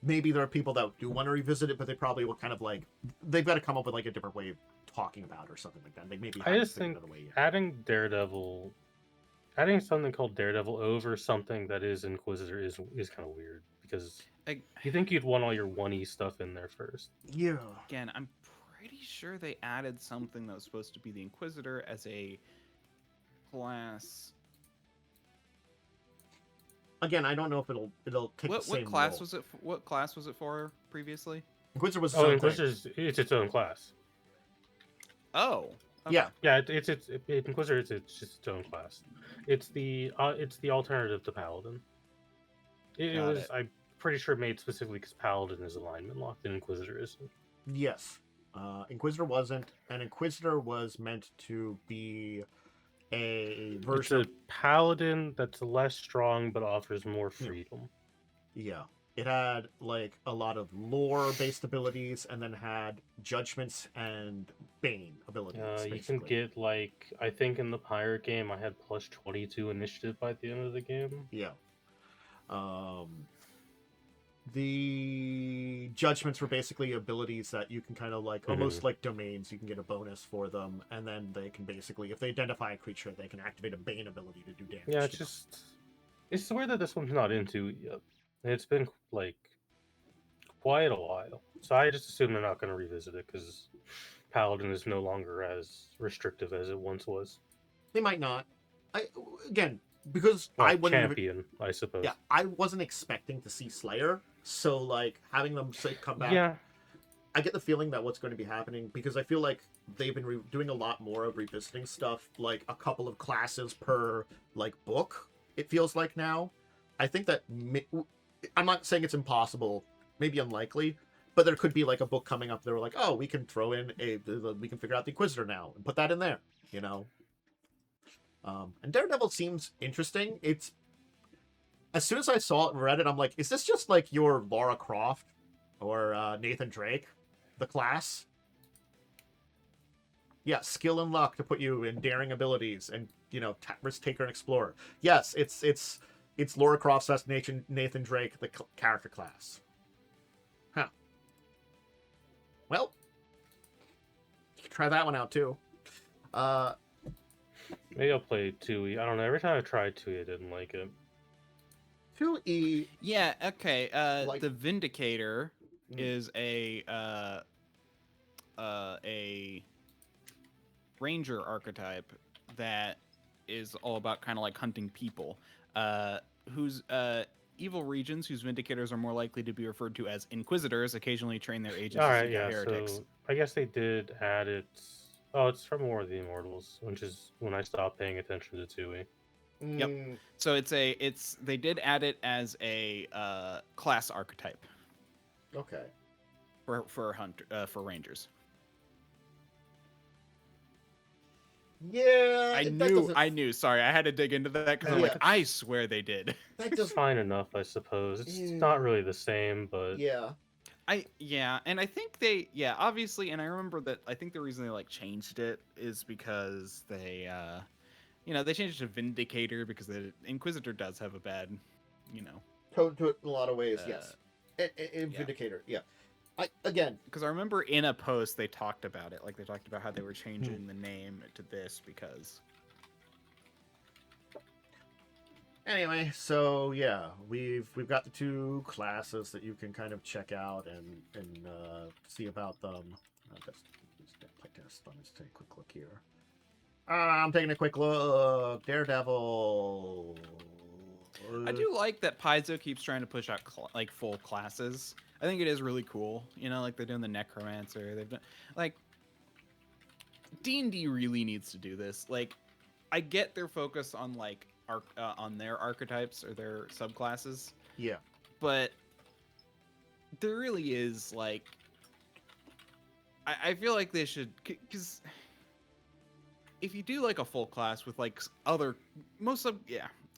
maybe there are people that do want to revisit it, but they probably will kind of like they've got to come up with like a different way of talking about it or something like that. They maybe I just think adding something called Daredevil over something that is Inquisitor is kind of weird, because you think you'd want all your 1E stuff in there first. Yeah. Again, I'm pretty sure they added something that was supposed to be the Inquisitor as a class. Again, I don't know if it'll take the same what class role. was it? What class was it for previously? Inquisitor was Inquisitor's it's its own class. Oh. Okay. Yeah. Yeah, Inquisitor. It's just its own class. It's the alternative to Paladin. I'm pretty sure made specifically because Paladin is alignment locked and Inquisitor isn't. Yes. Inquisitor wasn't, and Inquisitor was meant to be a version. It's a Paladin that's less strong but offers more freedom. Yeah. It had like a lot of lore-based abilities, and then had judgments and bane abilities. You can get I think in the pirate game I had plus 22 initiative by the end of the game. Yeah. The judgments were basically abilities that you can kind of like almost like domains. You can get a bonus for them, and then they can basically, if they identify a creature, they can activate a bane ability to do damage. Yeah, it's weird that this one's not into it yet. It's been like quite a while, so I just assume they're not going to revisit it because Paladin is no longer as restrictive as it once was. They might not. Because well, I wouldn't Champion, I suppose. Yeah, I wasn't expecting to see Slayer, so like having them come back. Yeah. I get the feeling that what's going to be happening, because I feel like they've been doing a lot more of revisiting stuff, like a couple of classes per like book. It feels like now. I think that I'm not saying it's impossible, maybe unlikely, but there could be like a book coming up. They were like, oh, we can throw in we can figure out the Inquisitor now and put that in there, you know. And Daredevil seems interesting. It's as soon as I saw it and read it, I'm like, is this just like your Lara Croft or Nathan Drake, the class? Yeah, skill and luck to put you in daring abilities and, you know, risk taker and explorer. Yes, it's Lara Croft / Nathan Drake, the character class. Huh. Well, you can try that one out too. Maybe I'll play 2E. I don't know. Every time I tried 2E, I didn't like it. 2E. Yeah. Okay. Like- The Vindicator Mm. is a ranger archetype that is all about kind of like hunting people. Whose evil regions, whose Vindicators are more likely to be referred to as Inquisitors, occasionally train their agents All to right, seek out yeah. heretics. So I guess they did add it. Oh, it's from War of the Immortals, which is when I stopped paying attention to 2E. Yep. So they did add it as a class archetype Okay. for rangers. Yeah. I knew. Sorry, I had to dig into that because I'm Yeah. like, I swear they did. That It's does. fine enough, I suppose. It's Yeah. not really the same, but Yeah. And I think obviously, and I remember that I think the reason they like changed it is because they they changed it to Vindicator because the Inquisitor does have a bad, Tone to it in a lot of ways. Uh, Yes. In yeah. Vindicator. Yeah. Again. because I remember in a post they talked about it, like they talked about how they were changing the name to this because Anyway, so yeah, we've got the 2 classes that you can kind of check out and see about them. Playtest. Let's take a quick look here. I'm taking a quick look. Daredevil. I do like that Paizo keeps trying to push out like full classes. I think it is really cool. Like they're doing the Necromancer. They've done like D&D really needs to do this. Like, I get their focus on like on their archetypes or their subclasses. Yeah. But there really is like, I feel like they should, because if you do like a full class with like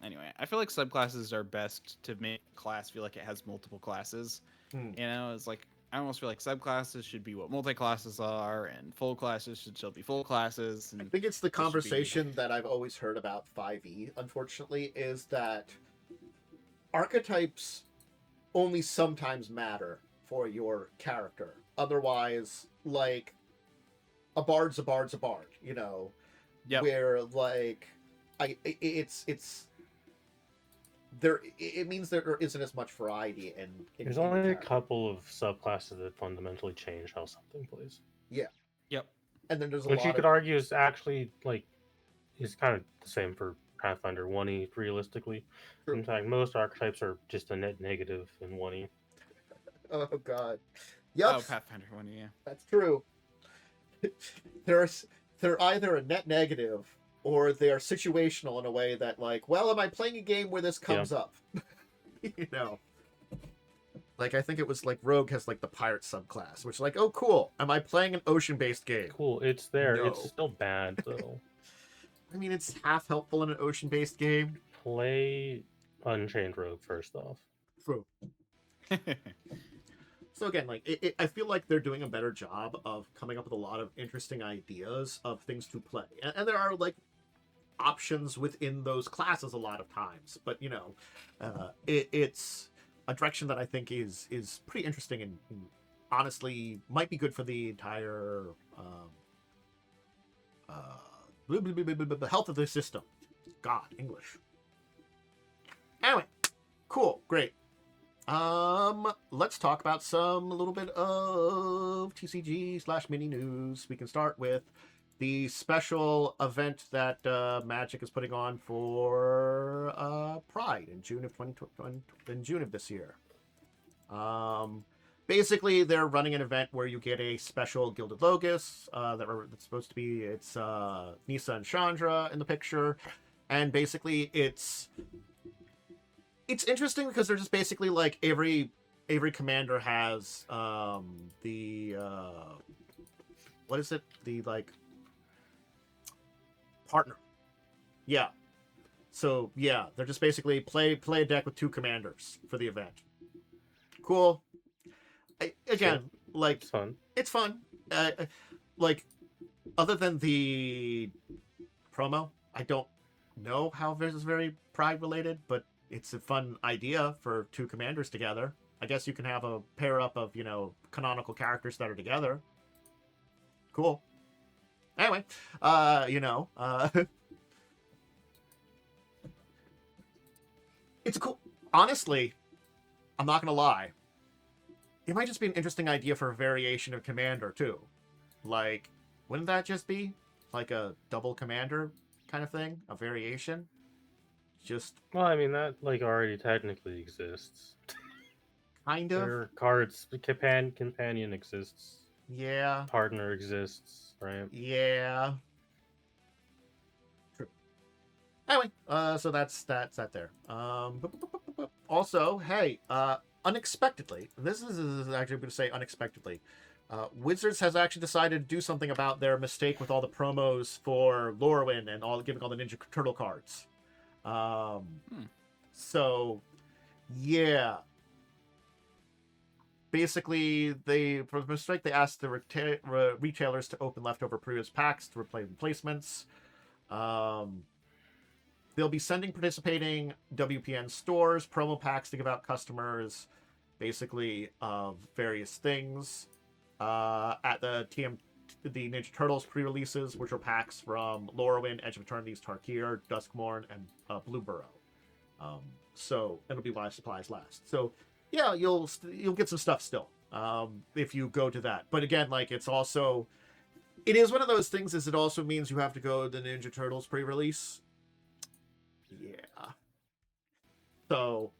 Anyway, I feel like subclasses are best to make a class feel like it has multiple classes. It's like I almost feel like subclasses should be what multi-classes are, and full classes should still be full classes. I And think it's the conversation that I've always heard about 5e, unfortunately, is that archetypes only sometimes matter for your character. Otherwise, like, a bard's a bard, Yep. where, like, it means there isn't as much variety in there's in only a character. couple of subclasses that fundamentally change how something plays. Yep. And then there's a Which lot you of... could argue is actually is kind of the same for Pathfinder 1E realistically. True. In fact, most archetypes are just a net negative in 1E. Oh god. Yep. Oh, Pathfinder 1, yeah. That's true. They're either a net negative or they are situational in a way that, like, well, am I playing a game where this comes up? Like, I think it was like Rogue has like the pirate subclass, which, like, oh cool, am I playing an ocean-based game? Cool, it's there. No. It's still bad though. I mean, it's half helpful in an ocean-based game. Play Unchained Rogue first off. True. So again, like, I feel like they're doing a better job of coming up with a lot of interesting ideas of things to play, and there are like options within those classes a lot of times. But it's a direction that I think is pretty interesting and honestly might be good for the entire health of the system. God, English. Anyway, cool, great. Let's talk about a little bit of TCG/mini news. We can start with the special event that Magic is putting on for Pride in June of this year. basically they're running an event where you get a special Gilded Logos that's supposed to be Nisa and Chandra in the picture, and basically it's interesting because they're just basically like every commander has the what is it, the like partner, yeah. So yeah, they're just basically play a deck with 2 commanders for the event. Cool. Again, like It's fun. It's fun. Like, other than the promo, I don't know how this is very Pride related, but it's a fun idea for 2 commanders together. I guess you can have a pair up of, canonical characters that are together. Cool. Anyway, it's a cool. Honestly, I'm not gonna lie. It might just be an interesting idea for a variation of commander too. Like, wouldn't that just be like a double commander kind of thing, a variation? Just Well, I mean that like already technically exists. kind of. There are cards. Companion exists. Yeah. Partner exists, right? Yeah. True. Anyway, so that's that there. Also, hey, unexpectedly, this is actually going to say unexpectedly, Wizards has actually decided to do something about their mistake with all the promos for Lorwyn and giving all the Ninja Turtle cards. So, yeah. Basically, for the mistake, they asked the retailers to open leftover previous packs to replace replacements. They'll be sending participating WPN stores promo packs to give out customers, basically of various things. At the Ninja Turtles pre-releases, which are packs from Lorwyn, Edge of Eternity's Tarkir, Duskmourn, and Blue Burrow. So it'll be while supplies last. So yeah, you'll get some stuff still if you go to that. But again, like it is one of those things. Is it also means you have to go to the Ninja Turtles pre-release? Yeah. So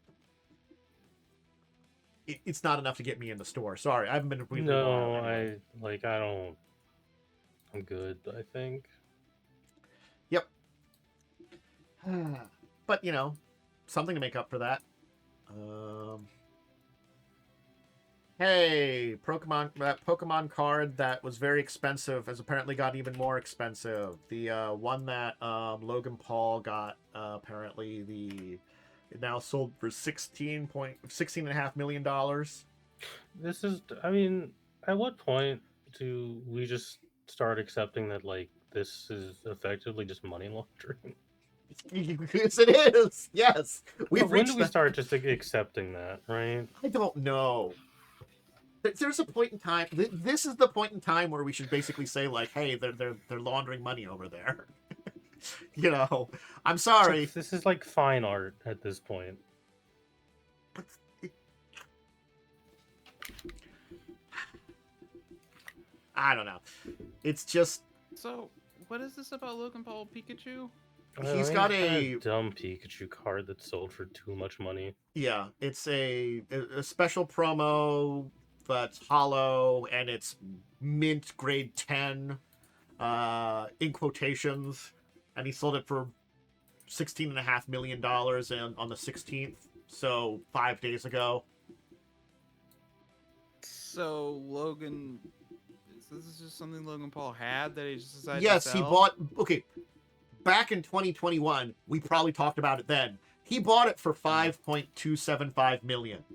it's not enough to get me in the store. Sorry, I haven't been to No, I don't. I'm good, I think. Yep. But something to make up for that. Hey, that Pokemon card that was very expensive has apparently got even more expensive. The one that Logan Paul got apparently it now sold for $16.5 million. This is, I mean, at what point do we just start accepting that like this is effectively just money laundering? Yes, it is. Yes, When do we start just accepting that, right? I don't know. There's a point in time. This is the point in time where we should basically say like, "Hey, they're laundering money over there." I'm sorry. This is like fine art at this point. I don't know. It's just. So, what is this about Logan Paul Pikachu? He's got a dumb Pikachu card that sold for too much money. Yeah, it's a special promo that's hollow and it's mint grade 10 in quotations, and he sold it for $16.5 million on the 16th, so 5 days ago. So Logan, this is just something Logan Paul had that he just decided Yes, to he sell? bought. Okay, back in 2021, we probably talked about it then. He bought it for $5.275 million.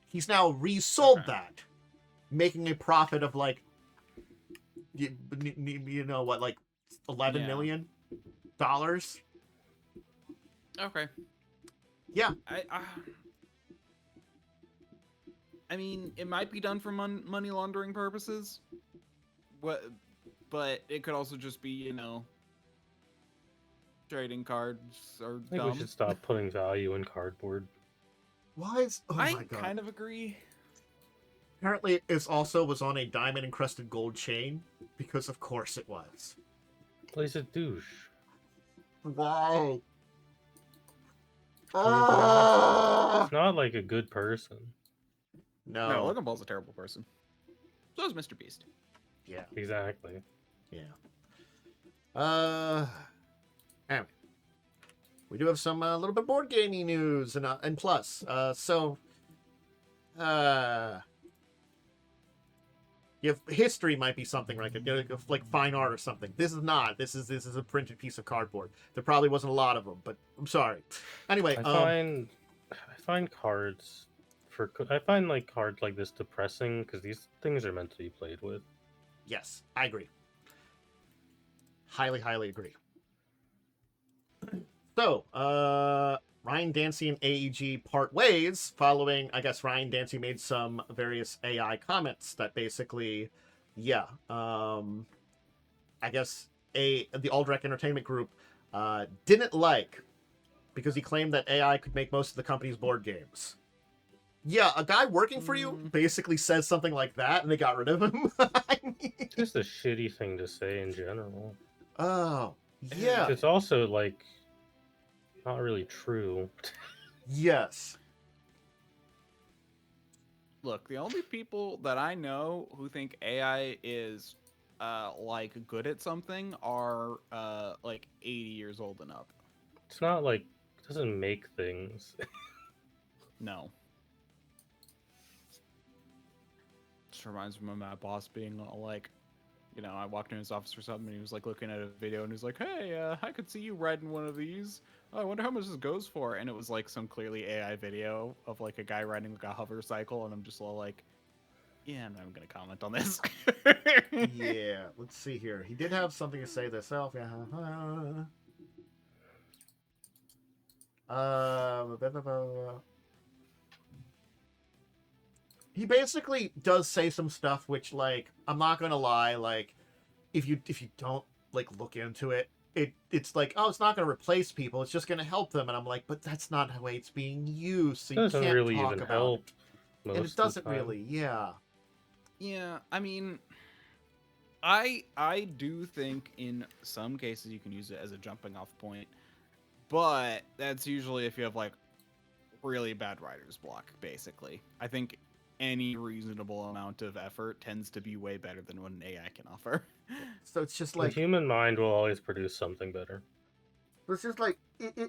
He's now resold that, making a profit of like, like $11 million. Okay. Yeah. I mean, it might be done for money laundering purposes. But it could also just be, trading cards are I think we should stop putting value in cardboard. Why is... Oh my God. I kind of agree. Apparently, it also was on a diamond-encrusted gold chain, because of course it was. Well, he's a douche. Why? He's not like a good person. No. No, Logan Paul's a terrible person. So is Mr. Beast. Yeah. Exactly. Yeah. Anyway, we do have some little bit board gaming news and plus. If history might be something like fine art or something. This is not. This is a printed piece of cardboard. There probably wasn't a lot of them, but I'm sorry. Anyway, I find cards I find like cards like this depressing because these things are meant to be played with. yes, I agree. Highly, highly agree. So, Ryan Dancy and AEG part ways following, I guess Ryan Dancy made some various AI comments that basically, I guess the Aldrich Entertainment Group didn't like because he claimed that AI could make most of the company's board games. Yeah, a guy working for you basically says something like that, and they got rid of him. I mean... Just a shitty thing to say in general. Oh, yeah. It's also like not really true. Yes. Look, the only people that I know who think AI is like good at something are like 80 years old and up. It's not like it doesn't make things. No. Just reminds me of my boss being all like, you know, I walked in his office or something and he was like looking at a video and he was like, hey, I could see you riding one of these. Oh, I wonder how much this goes for. And it was like some clearly AI video of like a guy riding like a hover cycle. And I'm just all like, yeah, I'm not even going to comment on this. Yeah, let's see here. He did have something to say himself. He basically does say some stuff which, like, I'm not gonna lie, like, if you don't like look into it, it's like, oh, it's not gonna replace people, it's just gonna help them, and I'm like, but that's not the way it's being used, so It you doesn't can't really talk even about help. it. And it doesn't really, yeah. Yeah, I mean, I do think in some cases you can use it as a jumping off point, but that's usually if you have like really bad writer's block, basically. I think any reasonable amount of effort tends to be way better than what an AI can offer. So it's just The like, human mind will always produce something better. it's just like,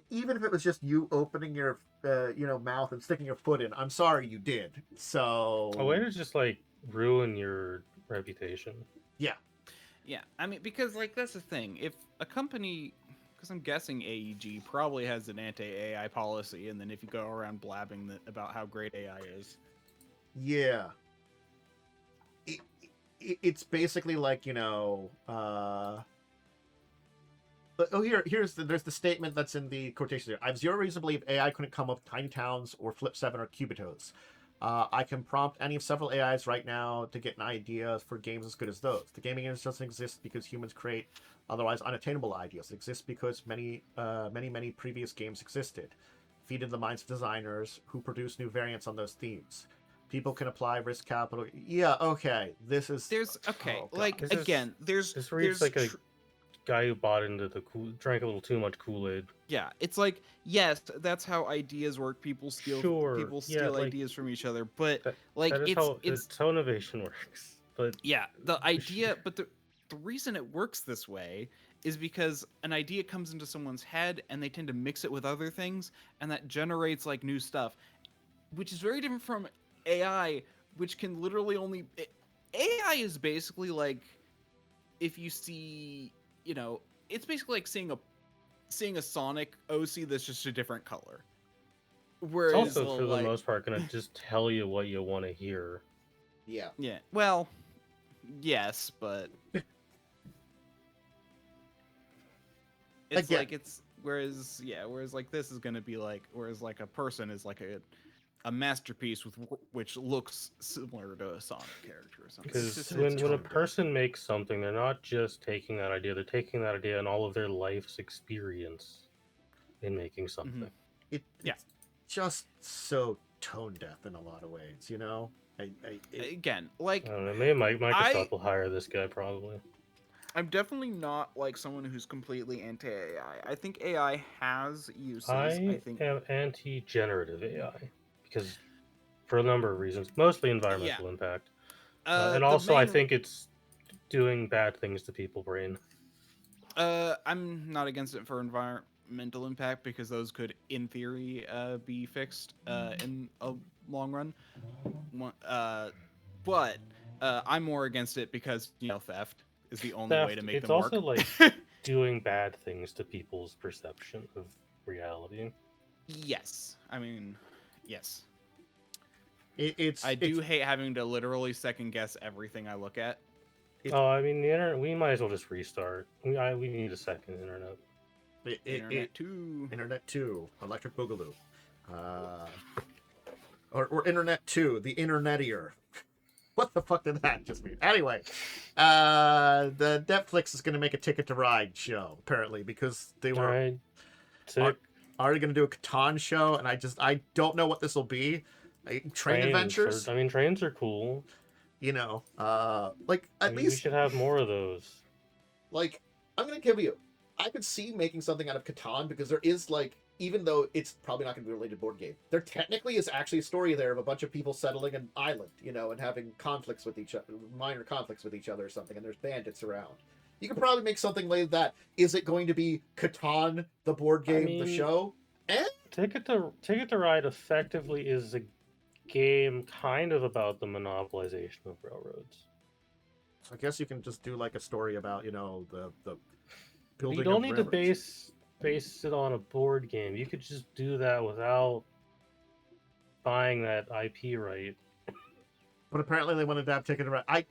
even if it was just you opening your mouth and sticking your foot in, I'm sorry you did. So A way to just like ruin your reputation. yeah. Yeah, I mean, because like that's the thing. If a company, because I'm guessing AEG probably has an anti-AI policy, and then if you go around blabbing about how great AI is, Yeah. It's basically like, there's the statement that's in the quotation here. I have zero reason to believe AI couldn't come up with Tiny Towns or Flip 7 or Cubitos. I can prompt any of several AIs right now to get an idea for games as good as those. The gaming industry doesn't exist because humans create otherwise unattainable ideas. It exists because many previous games existed, feed into the minds of designers who produce new variants on those themes. People can apply risk capital. Yeah, okay. This is there's okay, oh, God. like This again, there's This reads there's like a guy who bought into the drank a little too much Kool-Aid. yeah, it's like yes, that's how ideas work. People steal like, ideas from each other, but That, like that is it's how innovation works. But yeah, the idea, but the reason it works this way is because an idea comes into someone's head and they tend to mix it with other things, and that generates like new stuff, which is very different from AI, which can literally only AI is basically like if you see, it's basically like seeing a Sonic OC that's just a different color. Whereas it's also for the most part gonna just tell you what you want to hear. yeah. Yeah. Well, yes, but it's Again. like whereas like this is gonna be like like a person is like a masterpiece which looks similar to a Sonic character or something. Because when a person makes something, they're not just taking that idea; they're taking that idea and all of their life's experience in making something. It's just so tone deaf in a lot of ways, Again, like I don't know, maybe Microsoft will hire this guy probably. I'm definitely not like someone who's completely anti-AI. I think AI has uses. I am anti-generative AI because for a number of reasons, mostly environmental impact, and The also I main- think it's doing bad things to people's brain. I'm not against it for environmental impact because those could, in theory, be fixed in a long run. But I'm more against it because theft is the only way to make It's them also work. like doing bad things to people's perception of reality. Yes, I mean, yes. It's I do hate having to literally second guess everything I look at. I mean, the internet. We might as well just restart. We need a second internet. Internet too. Internet 2, Electric Boogaloo. Or Internet 2, the Internetier. What the fuck did that just mean? Anyway, the Netflix is going to make a Ticket to Ride show, apparently, because they were already going to do a Catan show, and I don't know what this will be. Train adventures? Trains are cool. You know, like, at least... we should have more of those. Like, I'm going to give you... I could see making something out of Catan, because there is, like, even though it's probably not going to be a related board game, there technically is actually a story there of a bunch of people settling an island, you know, and having conflicts with each other, minor conflicts with each other or something, and there's bandits around. You could probably make something like that. Is it going to be Catan, the board game, the show? Ticket to Ride effectively is a game kind of about the monopolization of railroads. So I guess you can just do like a story about, you know, the building. You don't need to base it on a board game. You could just do that without buying that IP right. But apparently they want to adapt Ticket to Ride. I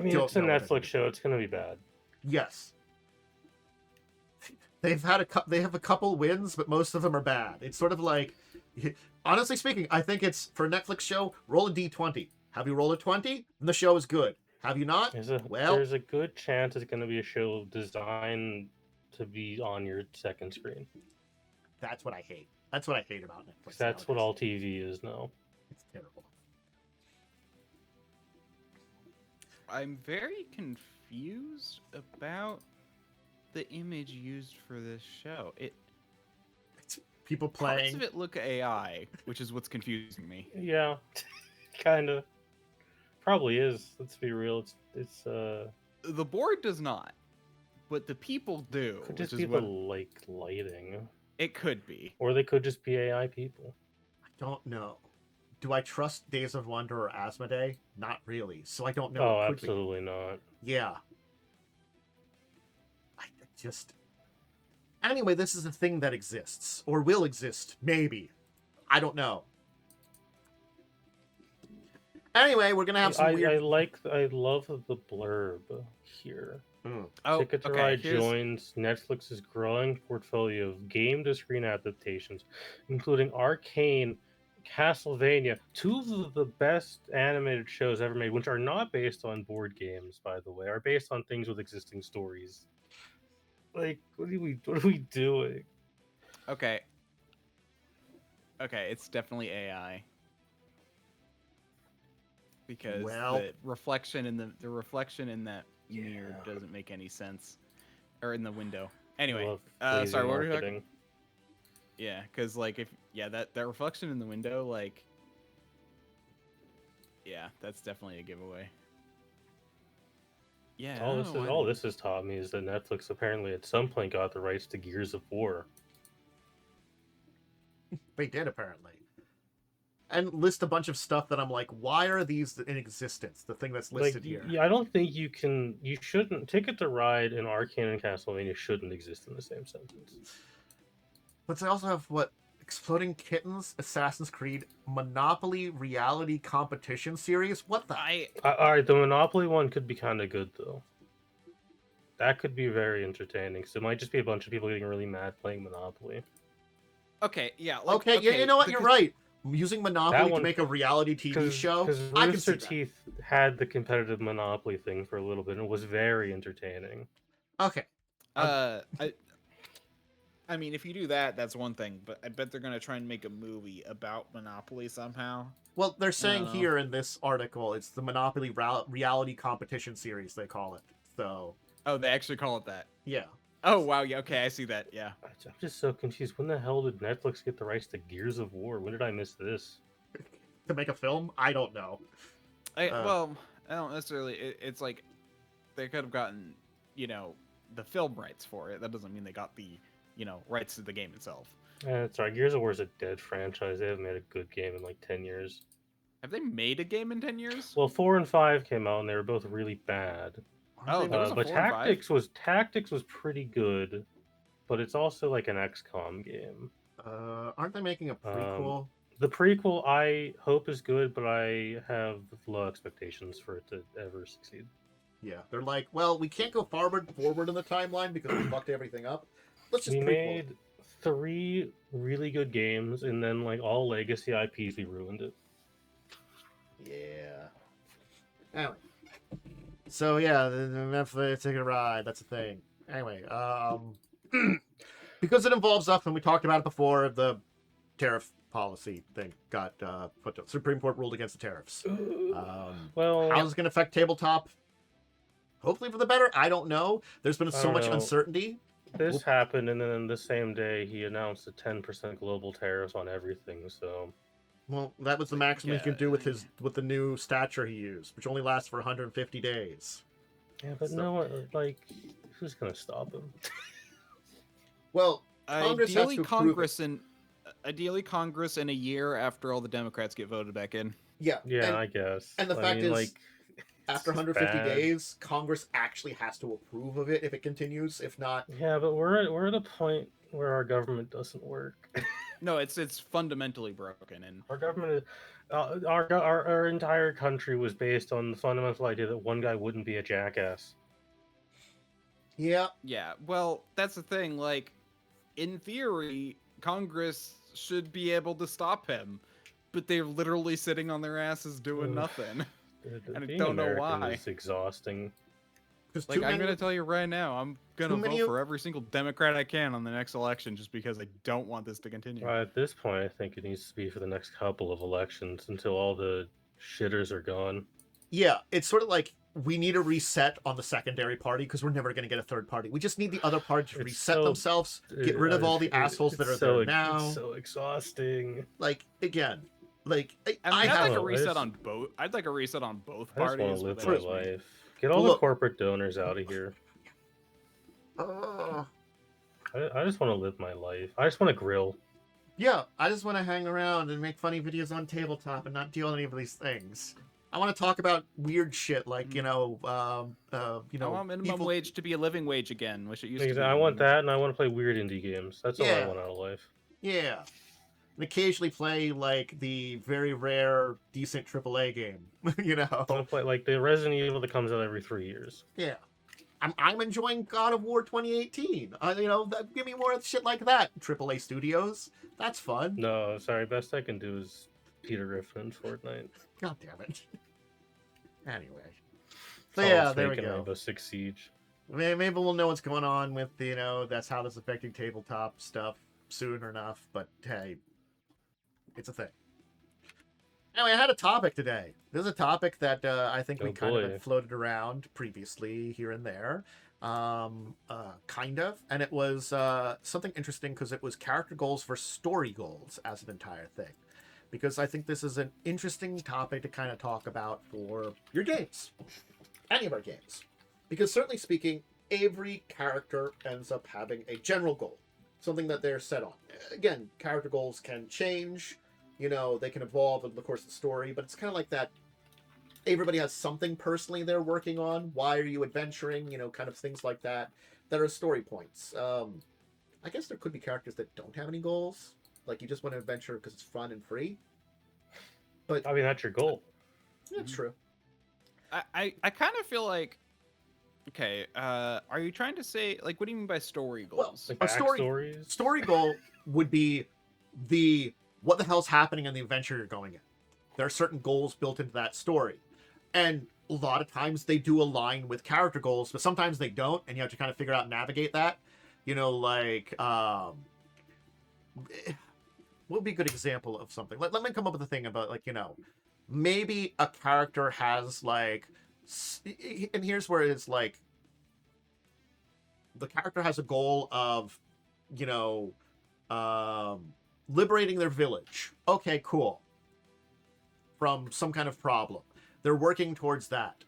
mean, it's a Netflix show. It's going to be bad. Yes. They have a couple wins, but most of them are bad. It's sort of like, honestly speaking, I think it's, for a Netflix show, roll a D20. Have you rolled a 20? And the show is good. Have you not? There's a good chance it's going to be a show designed to be on your second screen. That's what I hate. That's what I hate about Netflix. That's what all TV is now. It's terrible. I'm very confused about the image used for this show. It's people playing. Parts of it look AI, which is what's confusing me. Yeah, kind of. Probably is. Let's be real. It's The board does not, but the people do. Could just be the lighting. It could be, or they could just be AI people. I don't know. Do I trust Days of Wonder or Asmodee? Not really. So I don't know. Oh, absolutely not. Yeah. I just... Anyway, this is a thing that exists. Or will exist. Maybe. I don't know. Anyway, we're going to have some weird... I love the blurb here. Oh, Ticket to Ride joins Netflix's growing portfolio of game-to-screen adaptations, including Arcane, Castlevania, two of the best animated shows ever made, which are not based on board games, by the way, are based on things with existing stories. Like, what are we doing? Okay, it's definitely AI. Because the reflection in the reflection in that mirror doesn't make any sense, or in the window. Anyway, sorry, what were you talking? Yeah, because like that reflection in the window, like, yeah, that's definitely a giveaway. Yeah. All this has taught me is that Netflix apparently at some point got the rights to Gears of War. They did, apparently. And list a bunch of stuff that I'm like, why are these in existence? The thing that's listed here. Yeah, I don't think you shouldn't. Ticket to Ride and Arcane and Castlevania shouldn't exist in the same sentence. But they also have, Exploding Kittens, Assassin's Creed, Monopoly Reality Competition Series? What the? Alright, the Monopoly one could be kind of good, though. That could be very entertaining, because it might just be a bunch of people getting really mad playing Monopoly. Okay, yeah. Okay, you know what? You're right. Using Monopoly to make a reality TV show, I can see that. Teeth had the competitive Monopoly thing for a little bit, and it was very entertaining. Okay. I mean, if you do that, that's one thing, but I bet they're going to try and make a movie about Monopoly somehow. Well, they're saying here in this article, it's the Monopoly Reality Competition Series, they call it. So. Oh, they actually call it that? Yeah. Oh, wow. Yeah, okay, I see that. Yeah. I'm just so confused. When the hell did Netflix get the rights to Gears of War? When did I miss this? to make a film? I don't know. Well, I don't necessarily. It's like they could have gotten, the film rights for it. That doesn't mean they got the, rights to the game itself. That's right. Gears of War is a dead franchise. They haven't made a good game in like 10 years. Have they made a game in 10 years? Well, 4 and 5 came out and they were both really bad. Oh, there was a but 4 and 5? Tactics was pretty good, but it's also like an XCOM game. Aren't they making a prequel? The prequel I hope is good, but I have low expectations for it to ever succeed. Yeah, they're like, well, we can't go forward in the timeline because we fucked everything up. Let's just We prequel. made 3 really good games, and then like all legacy IPs, we ruined it. Yeah. Anyway. So yeah, the Netflix taking a ride. That's a thing. Anyway, because it involves us, and we talked about it before, the tariff policy thing got put to Supreme Court ruled against the tariffs. Well, How's it going to affect tabletop? Hopefully for the better. I don't know. There's been so much uncertainty. This happened, and then the same day he announced a 10% global tariffs on everything. So, well, that was the maximum he could do with the new stature he used, which only lasts for 150 days. Yeah, but no one, like, who's gonna stop him? Well, Congress ideally, has to approve Congress in a year after all the Democrats get voted back in. Yeah. Yeah, I guess. And the fact is, like, after 150 days, Congress actually has to approve of it if it continues. If not, yeah, but we're at a point where our government doesn't work. No, it's fundamentally broken, and Our government, our entire country was based on the fundamental idea that one guy wouldn't be a jackass. yeah, well, that's the thing. Like, in theory, Congress should be able to stop him, but they're literally sitting on their asses doing nothing. And I don't know why. It's exhausting. Like, I'm gonna tell you right now, I'm gonna vote for every single Democrat I can on the next election, just because I don't want this to continue. At this point, I think it needs to be for the next couple of elections until all the shitters are gone. Yeah, it's sort of like we need a reset on the secondary party because we're never going to get a third party. We just need the other party to reset themselves, get rid of all the assholes that are there now. It's so exhausting. Like, again, like I'd like a reset on both. I'd like a reset on both parties. I just want to live my life. Get all the corporate donors out of here. I just want to live my life. I just want to grill. Yeah, I just want to hang around and make funny videos on tabletop and not deal with any of these things. I want to talk about weird shit like, I want minimum wage to be a living wage again, which it used to be. I want that, and I want to play weird indie games. That's all I want out of life. Yeah. And occasionally play, like, the very rare, decent AAA game, I want to play, like, the Resident Evil that comes out every 3 years. Yeah. I'm enjoying God of War 2018. Give me more of shit like that, AAA Studios. That's fun. No, sorry, best I can do is Peter Griffin in Fortnite. God damn it. Anyway. So yeah, there we go. Rainbow Six Siege. Maybe we'll know what's going on with, that's how this is affecting tabletop stuff soon enough, but hey, it's a thing. Anyway, I had a topic today. This is a topic that I think we kind of had floated around previously here and there. Kind of. And it was something interesting because it was character goals versus story goals as an entire thing. Because I think this is an interesting topic to kind of talk about for your games. Any of our games. Because certainly speaking, every character ends up having a general goal. Something that they're set on. Again, character goals can change. They can evolve over the course of the story. But it's kind of like that. Everybody has something personally they're working on. Why are you adventuring? Kind of things like that. That are story points. I guess there could be characters that don't have any goals. Like, you just want to adventure because it's fun and free. But I mean, that's your goal. Yeah, it's true. I kind of feel like, okay, are you trying to say, like, what do you mean by story goals? Well, a story goal would be what the hell's happening in the adventure you're going in. There are certain goals built into that story. And a lot of times they do align with character goals, but sometimes they don't, and you have to kind of figure out and navigate that. What would be a good example of something? Let me come up with a thing about, maybe a character has, and here's where it's like, the character has a goal of, liberating their village. Okay, cool. from some kind of problem. They're working towards that.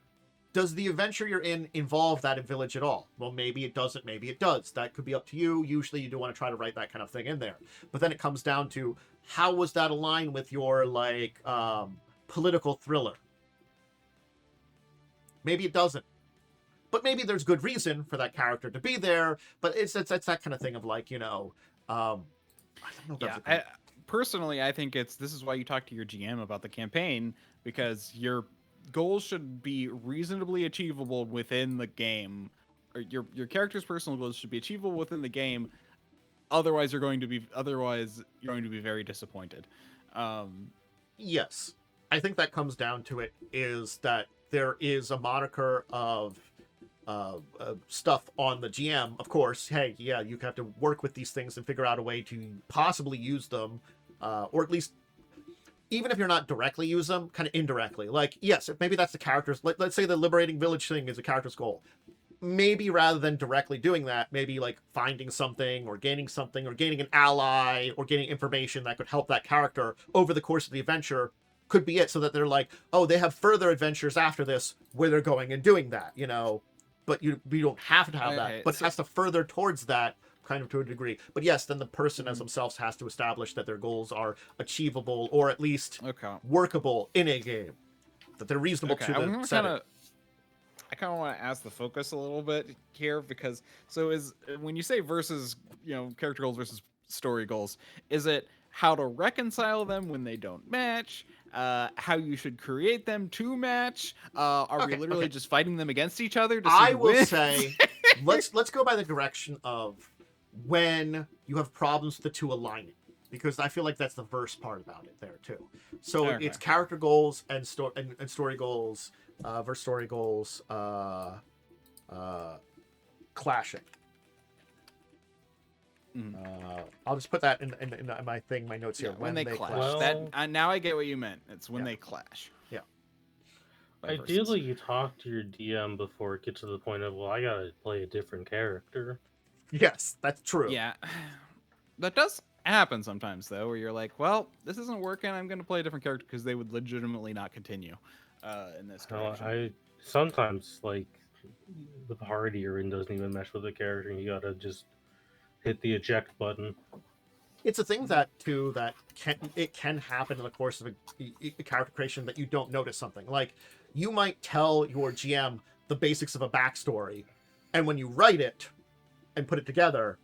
Does the adventure you're in involve that village at all? Well, maybe it doesn't, maybe it does. That could be up to you. Usually you do want to try to write that kind of thing in there. But then it comes down to, how was that aligned with your, like, political thriller? Maybe it doesn't. But maybe there's good reason for that character to be there. But it's that kind of thing of, like, I don't know if that's personally, I think this is why you talk to your GM about the campaign, because your goals should be reasonably achievable within the game. Or your character's personal goals should be achievable within the game. Otherwise, you're going to be very disappointed. Yes, I think that comes down to it, is that there is a moniker of stuff on the GM. Of course, hey, yeah, you have to work with these things and figure out a way to possibly use them, or at least, even if you're not directly use them, kind of indirectly. Like, yes, maybe that's the character's, let's say the liberating village thing is a character's goal. Maybe rather than directly doing that, maybe like finding something or gaining an ally or gaining information that could help that character over the course of the adventure could be it, so that they're like, oh, they have further adventures after this where they're going and doing that, but we don't have to have that, but it has to further towards that kind of to a degree. But yes, then the person as themselves has to establish that their goals are achievable or at least workable in a game, that they're reasonable to the setting. I kind of want to ask the focus a little bit here, because when you say versus, character goals versus story goals, is it how to reconcile them when they don't match? How you should create them to match? Are we literally just fighting them against each other to see I who will wins? say, let's go by the direction of when you have problems with the two aligning, because I feel like that's the first part about it there too. So it's character goals and story goals versus story goals clashing. I'll just put that in my notes here. When they clash. Well, Now I get what you meant. It's when they clash. Yeah. Ideally, you talk to your DM before it gets to the point of, well, I gotta play a different character. Yes, that's true. Yeah. That does happen sometimes, though, where you're like, well, this isn't working. I'm going to play a different character, because they would legitimately not continue in this direction. I sometimes, like, the party you're in doesn't even mesh with the character, and you gotta just hit the eject button. It's a thing that can happen in the course of a character creation that you don't notice something. Like, you might tell your GM the basics of a backstory, and when you write it and put it together,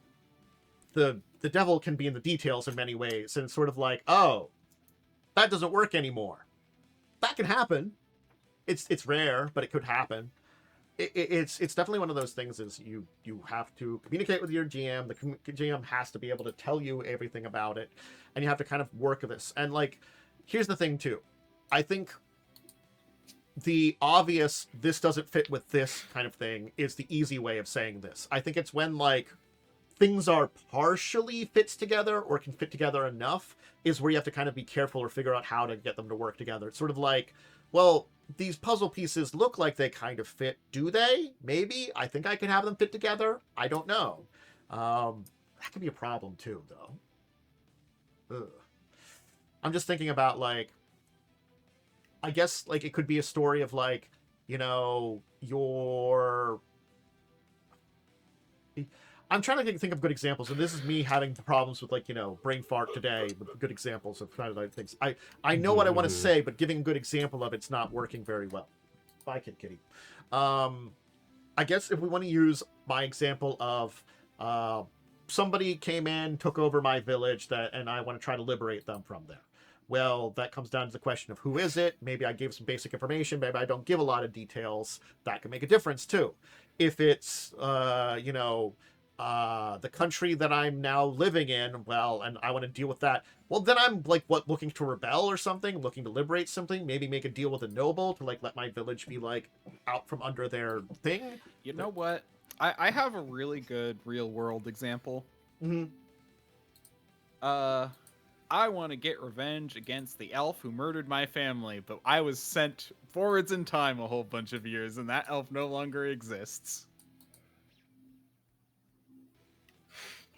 the devil can be in the details in many ways, and it's sort of like, oh, that doesn't work anymore. That can happen. It's rare, but it could happen. It's definitely one of those things, is you have to communicate with your GM. The GM has to be able to tell you everything about it, and you have to kind of work with this. And, like, here's the thing too. I think the obvious, this doesn't fit with this kind of thing, is the easy way of saying this. I think it's when, like, things are partially fits together or can fit together enough is where you have to kind of be careful or figure out how to get them to work together. It's sort of like, well, these puzzle pieces look like they kind of fit. Do they? Maybe. I think I can have them fit together. I don't know. That could be a problem too, though. Ugh. I'm just thinking about, like, I guess, like, it could be a story of, like, I'm trying to think of good examples, and this is me having problems with, like, brain fart today with good examples of kind of like things. I know what I want to say, but giving a good example of it's not working very well. Bye, Kitty. I guess if we want to use my example of somebody came in, took over my village, and I want to try to liberate them from there. Well, that comes down to the question of who is it? Maybe I gave some basic information. Maybe I don't give a lot of details. That can make a difference too. If it's the country that I'm now living in, well, and I want to deal with that, well, then I'm like, looking to rebel or something, looking to liberate something, maybe make a deal with a noble to, like, let my village be, like, out from under their thing. You know what? I have a really good real world example. I want to get revenge against the elf who murdered my family, but I was sent forwards in time a whole bunch of years, and that elf no longer exists.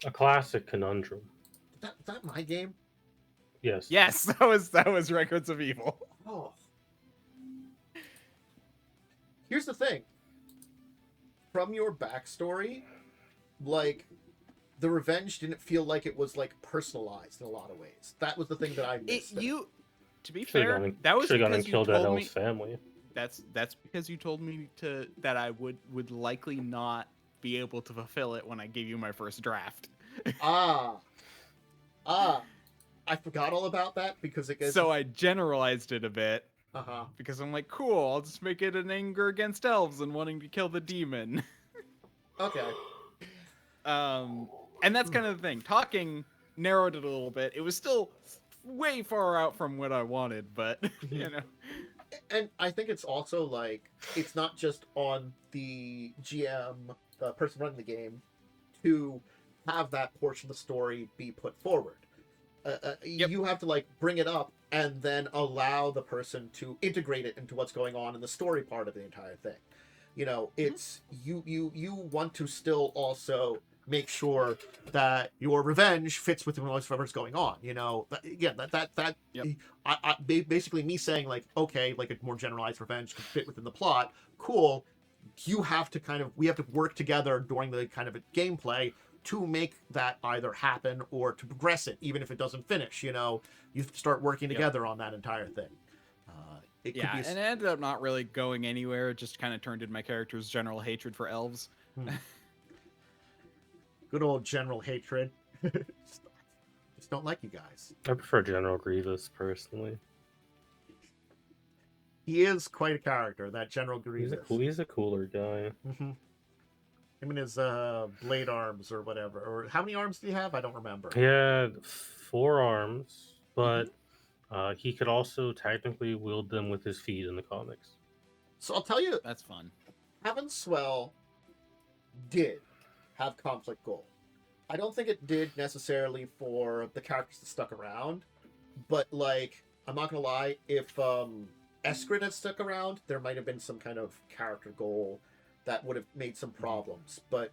A classic conundrum. Is that my game? Yes. Yes, that was Records of Evil. Oh. Here's the thing. From your backstory, like, the revenge didn't feel like it was, like, personalized in a lot of ways. That was the thing that I missed. To be fair, that was should have gone and because you killed that told elf's me. family. That's because you told me that I would likely not be able to fulfill it when I gave you my first draft. I forgot all about that because it gets... So I generalized it a bit. Uh-huh. Because I'm like, cool, I'll just make it an anger against elves and wanting to kill the demon. Okay. And that's kind of the thing. Talking narrowed it a little bit. It was still way far out from what I wanted, but, you know. And I think it's also, like, it's not just on the GM, the person running the game, to have that portion of the story be put forward. Yep. You have to, like, bring it up and then allow the person to integrate it into what's going on in the story part of the entire thing. You know, it's you want to still also make sure that your revenge fits with whatever's going on. You know, again, Yep. Basically me saying, like, okay, like a more generalized revenge can fit within the plot. Cool. You have to we have to work together during the kind of gameplay to make that either happen or to progress it, even if it doesn't finish. You know, you start working together on that entire thing. And it ended up not really going anywhere. It just kind of turned into my character's general hatred for elves. Good old general hatred. Just don't like you guys. I prefer General Grievous personally. He is quite a character, that General Grievous. He's a cooler guy. Mm-hmm. Him and his blade arms or whatever. Or how many arms do you have? I don't remember. He had 4 arms, but he could also technically wield them with his feet in the comics. So I'll tell you, that's fun. Heaven Swell did have conflict goal. I don't think it did necessarily for the characters that stuck around, but, like, I'm not gonna lie, if Eskrid had stuck around, there might have been some kind of character goal that would have made some problems, but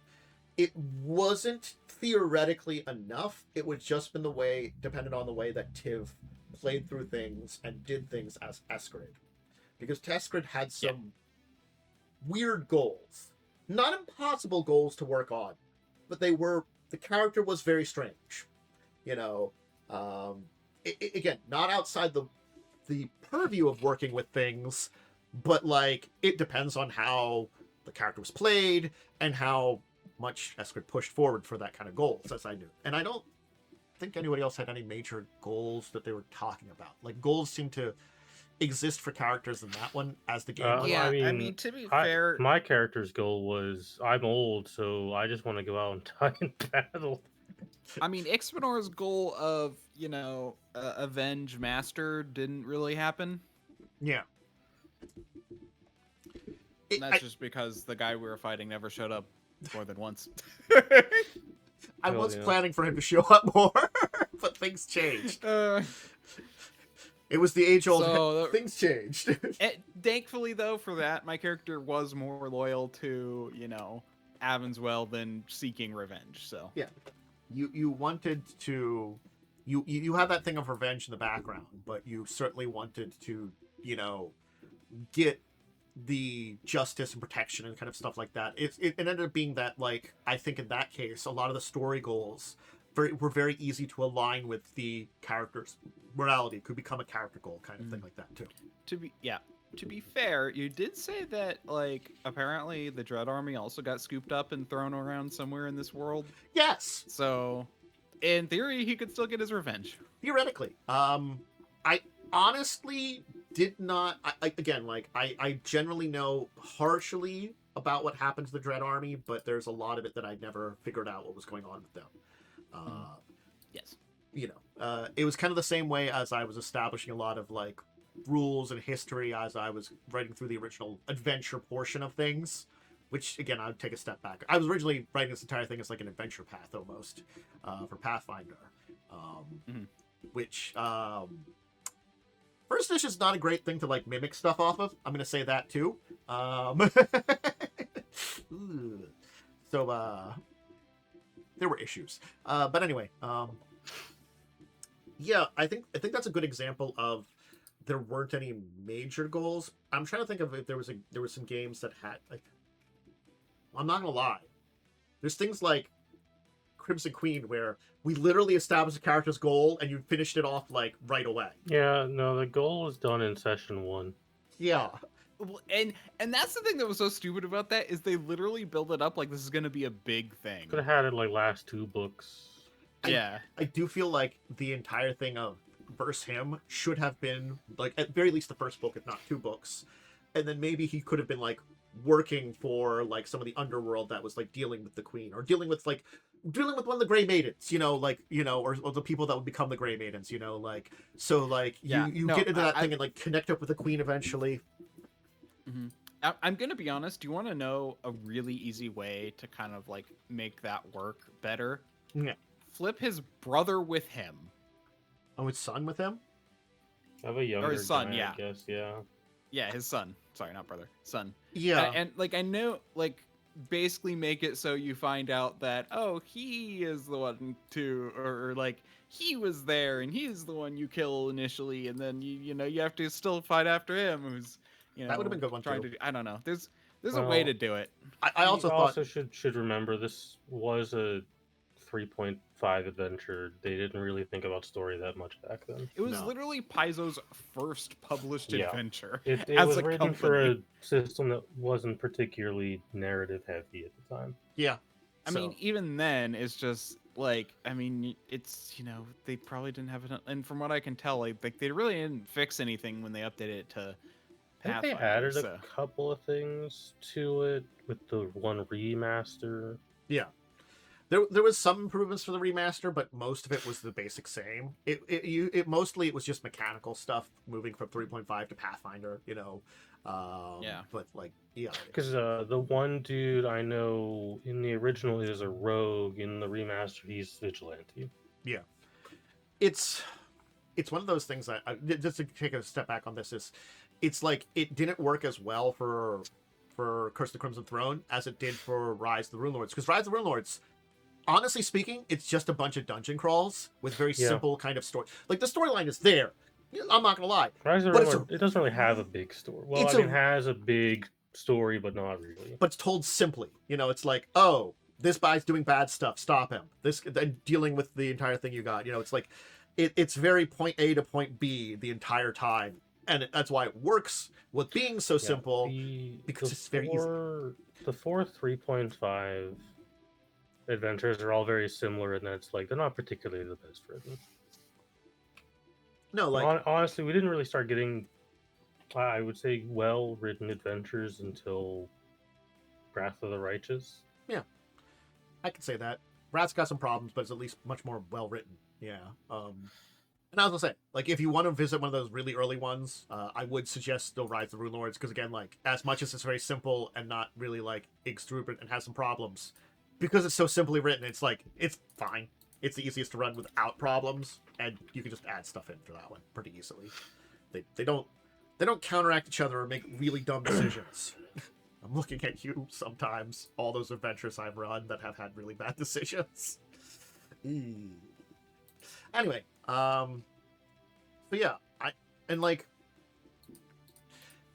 it wasn't theoretically enough. It would just been dependent on the way that Tiv played through things and did things as Eskrid. Because Eskrid had some weird goals. Not impossible goals to work on, but the character was very strange. You know, again, not outside the purview of working with things, but, like, it depends on how the character was played and how much Eskrid pushed forward for that kind of goals, as I knew. And I don't think anybody else had any major goals that they were talking about. Like, goals seem to exist for characters in that one as the game. I mean, to be fair, my character's goal was, I'm old, so I just want to go out and die in battle. I mean, Ixminor's goal of, you know, avenge Master didn't really happen. Yeah. That's just because the guy we were fighting never showed up more than once. I was planning for him to show up more, but things changed. It was the age-old things changed. Thankfully, though, for that, my character was more loyal to, you know, Avonswell than seeking revenge. So yeah, you wanted to, you had that thing of revenge in the background, but you certainly wanted to, you know, get the justice and protection and kind of stuff like that. It ended up being that, like, I think in that case, a lot of the story goals were very easy to align with the character's morality. It could become a character goal kind of thing like that too. To be fair, you did say that, like, apparently the Dread Army also got scooped up and thrown around somewhere in this world. Yes. So, in theory, he could still get his revenge. Theoretically. I honestly did not... I generally know partially about what happened to the Dread Army, but there's a lot of it that I never figured out what was going on with them. Yes. You know, it was kind of the same way as I was establishing a lot of, like, rules and history as I was writing through the original adventure portion of things, which, again, I would take a step back. I was originally writing this entire thing as, like, an adventure path, almost, for Pathfinder, which, first edition is not a great thing to, like, mimic stuff off of. I'm going to say that, too. So, there were issues. But anyway, yeah, I think that's a good example of there weren't any major goals. I'm trying to think of if there was some games that had like. I'm not gonna lie. There's things like Crimson Queen where we literally established a character's goal and you finished it off like right away. Yeah, no, the goal was done in session 1. Yeah. Well, and that's the thing that was so stupid about that is they literally build it up like this is going to be a big thing. Could have had it like last 2 books. Yeah. I do feel like the entire thing of Verse Him should have been like at very least the first book, if not 2 books. And then maybe he could have been like working for like some of the underworld that was like dealing with the queen or dealing with one of the Grey Maidens, or the people that would become the Grey Maidens, like so like you get into that thing and like connect up with the queen eventually. Mm-hmm. I'm gonna be honest. Do you want to know a really easy way to kind of like make that work better? Yeah. Flip his brother with him. Oh, his son with him? I have a younger his son, guy, yeah. I guess, yeah. Yeah, his son. Sorry, not brother. Son. Yeah. And like I know, like basically make it so you find out that he is the one too, or like he was there and he's the one you kill initially, and then you have to still fight after him. Who's that would have been a good one trying too. I don't know. There's a way to do it. I also should remember this was a 3.5 adventure. They didn't really think about story that much back then. It was literally Paizo's first published adventure. It as was a written company. for a system that wasn't particularly narrative heavy at the time. Yeah. I mean, even then, it's just like, I mean, it's, they probably didn't have it. And from what I can tell, like they really didn't fix anything when they updated it to I think they added a couple of things to it with the one remaster. Yeah. There was some improvements for the remaster, but most of it was the basic same. It mostly was just mechanical stuff, moving from 3.5 to Pathfinder, yeah. But like, yeah. Because the one dude I know in the original is a rogue, in the remaster he's vigilante. Yeah. It's one of those things that just to take a step back on this it's like it didn't work as well for Curse of the Crimson Throne as it did for Rise of the Runelords, because Rise of the Runelords, honestly speaking, it's just a bunch of dungeon crawls with very simple kind of story. Like the storyline is there. I'm not gonna lie. Rise of the Runelords, it doesn't really have a big story. Well, it has a big story, but not really. But it's told simply. It's like, this guy's doing bad stuff. Stop him. Then dealing with the entire thing you got. It's like, it's very point A to point B the entire time. And that's why it works with being so simple, because it's very easy. The 4 3.5 adventures are all very similar, and that's like they're not particularly the best written. No, like honestly, we didn't really start getting, I would say, well-written adventures until Wrath of the Righteous. Yeah, I could say that. Wrath's got some problems, but it's at least much more well-written. Yeah. And I was gonna say, like, if you want to visit one of those really early ones, I would suggest still Rise of the Runelords, because again, like, as much as it's very simple and not really like exuberant and has some problems, because it's so simply written, it's like it's fine. It's the easiest to run without problems, and you can just add stuff in for that one pretty easily. They don't counteract each other or make really dumb decisions. I'm looking at you sometimes. All those adventures I've run that have had really bad decisions. Anyway, but yeah,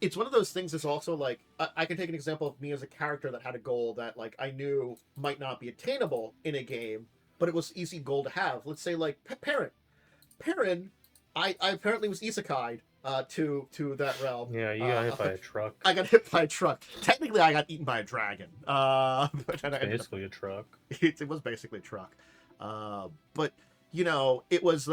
it's one of those things that's also like, I can take an example of me as a character that had a goal that like I knew might not be attainable in a game, but it was easy goal to have. Let's say like Perrin. I apparently was isekai'd to that realm. Yeah, you got hit by a truck. I got hit by a truck. Technically, I got eaten by a dragon. But basically a truck. It was basically a truck. But it was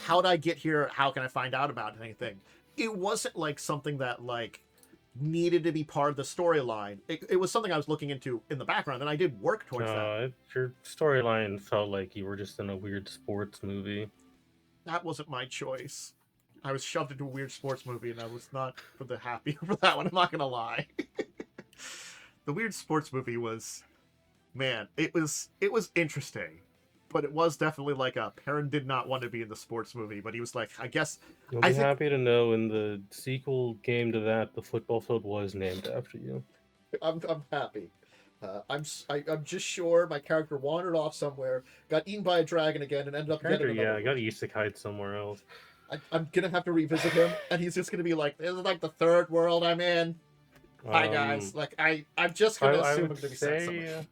how'd I get here? How can I find out about anything? It wasn't like something that like needed to be part of the storyline. It was something I was looking into in the background, and I did work towards that. Your storyline felt like you were just in a weird sports movie. That wasn't my choice. I was shoved into a weird sports movie, and I was not for the happy for that one. I'm not gonna lie. The weird sports movie was, man, it was interesting. But it was definitely like Perrin did not want to be in the sports movie, but he was like, I guess. You'll be happy to know in the sequel game to that, the football field was named after you. I'm happy. I'm just sure my character wandered off somewhere, got eaten by a dragon again, and ended up getting another I got isekai'd somewhere else. I'm gonna have to revisit him, and he's just gonna be like, "This is like the third world I'm in." Hi guys. Like I'm just gonna I assume I'm would gonna be sent somewhere. say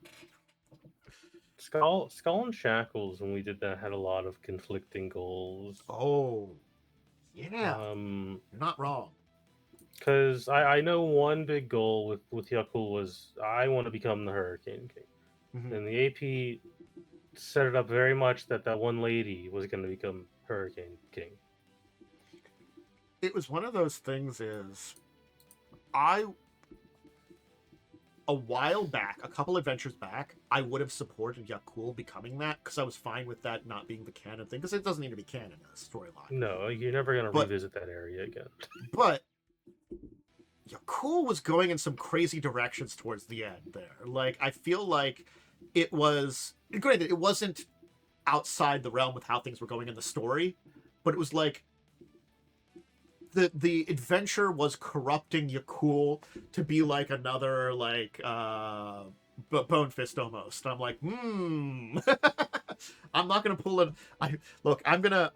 Skull and Shackles, when we did that, had a lot of conflicting goals. Oh, yeah, Um, you're not wrong. because I know one big goal with Yakul was I want to become the Hurricane King, Mhm. and the AP set it up very much that that one lady was going to become Hurricane King. It was one of those things. I a while back, a couple adventures back, I would have supported Yakul becoming that because I was fine with that not being the canon thing because it doesn't need to be canon in a storyline. No, you're never going to But- revisit that area again. But Yakul was going in some crazy directions towards the end there. Like I feel like it was granted it wasn't outside the realm with how things were going in the story, but it was like the adventure was corrupting Yakul to be like another like Bone Fist almost. I'm like, I'm not gonna pull it. I'm gonna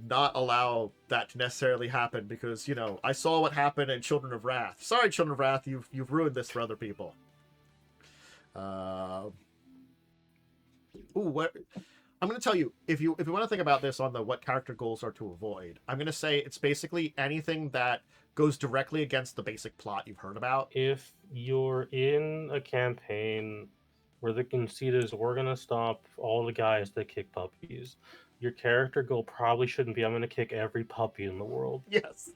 not allow that to necessarily happen because I saw what happened in Children of Wrath. Sorry, Children of Wrath, you've ruined this for other people. What I'm going to tell you, if you want to think about this on the what character goals are to avoid, I'm going to say it's basically anything that goes directly against the basic plot you've heard about. If you're in a campaign where the conceit is we're going to stop all the guys that kick puppies, your character goal probably shouldn't be I'm going to kick every puppy in the world. Yes.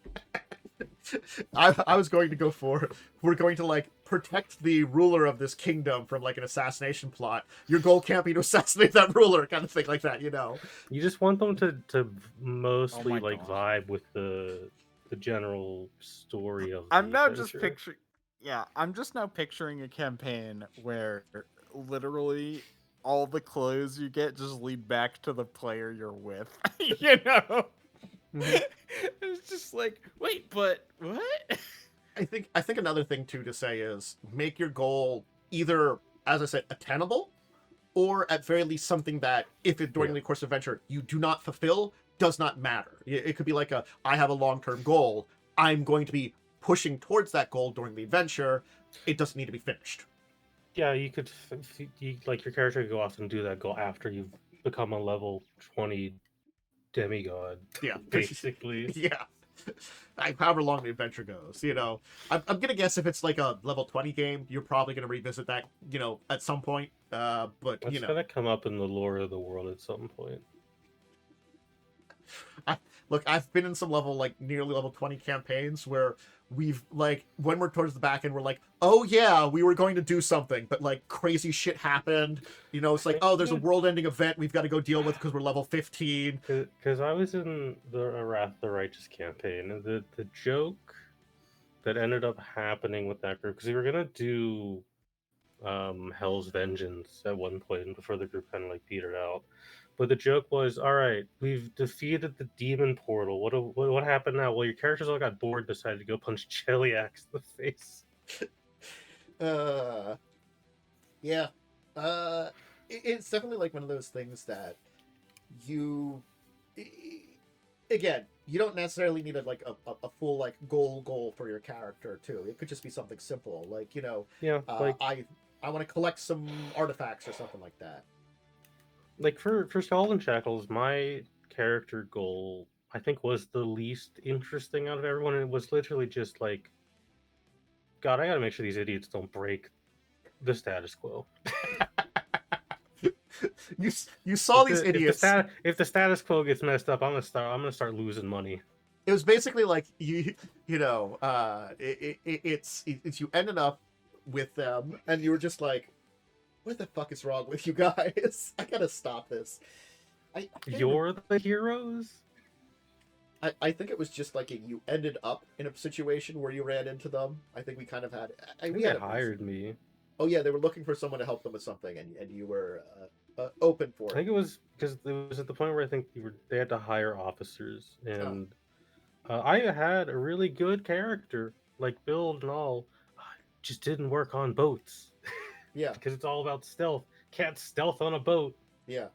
I was going to go for we're going to like protect the ruler of this kingdom from like an assassination plot. Your goal can't be to assassinate that ruler, kind of thing like that, You just want them to mostly my like gosh. vibe with the general story of I'm the now adventure. just picturing. Yeah, I'm just now picturing a campaign where literally all the clues you get just lead back to the player you're with. It's just like, wait, but what? I think another thing too to say is make your goal either, as I said, attainable, or at very least something that if it during the course of adventure you do not fulfill, does not matter. It could be like I have a long-term goal. I'm going to be pushing towards that goal during the adventure. It doesn't need to be finished. Yeah, you could like your character could go off and do that goal after you've become a level 20 demigod. Yeah, Basically. Yeah. However long the adventure goes, I'm gonna guess if it's like a level 20 game, you're probably gonna revisit that, at some point. But It's gonna come up in the lore of the world at some point. Look, I've been in some level like nearly level 20 campaigns where we've like when we're towards the back end, we're like, oh yeah, we were going to do something, but like crazy shit happened. It's like, oh, there's a world-ending event we've got to go deal with because we're level 15. Because I was in the Wrath the Righteous campaign, and the joke that ended up happening with that group, because we were gonna do Hell's Vengeance at one point before the group kind of like petered out. But the joke was, all right, we've defeated the demon portal. What happened now? Well, your characters all got bored, decided to go punch Cheliax in the face. Yeah. It's definitely like one of those things that again, you don't necessarily need a full like goal for your character too. It could just be something simple, like I want to collect some artifacts or something like that. Like for Skull and Shackles, my character goal I think was the least interesting out of everyone, and it was literally just like, God, I gotta make sure these idiots don't break the status quo. You saw these idiots. If the status quo gets messed up, I'm gonna start losing money. It was basically like it's you ended up with them, and you were just like, what the fuck is wrong with you guys? I gotta stop this. You're the heroes? I think it was just like you ended up in a situation where you ran into them. I think we kind of had. They hired me. Oh yeah, they were looking for someone to help them with something, and you were open for it. I think it was because it was at the point where I think they had to hire officers, and I had a really good character, like build and all, just didn't work on boats. Yeah, because it's all about stealth. Can't stealth on a boat. Yeah.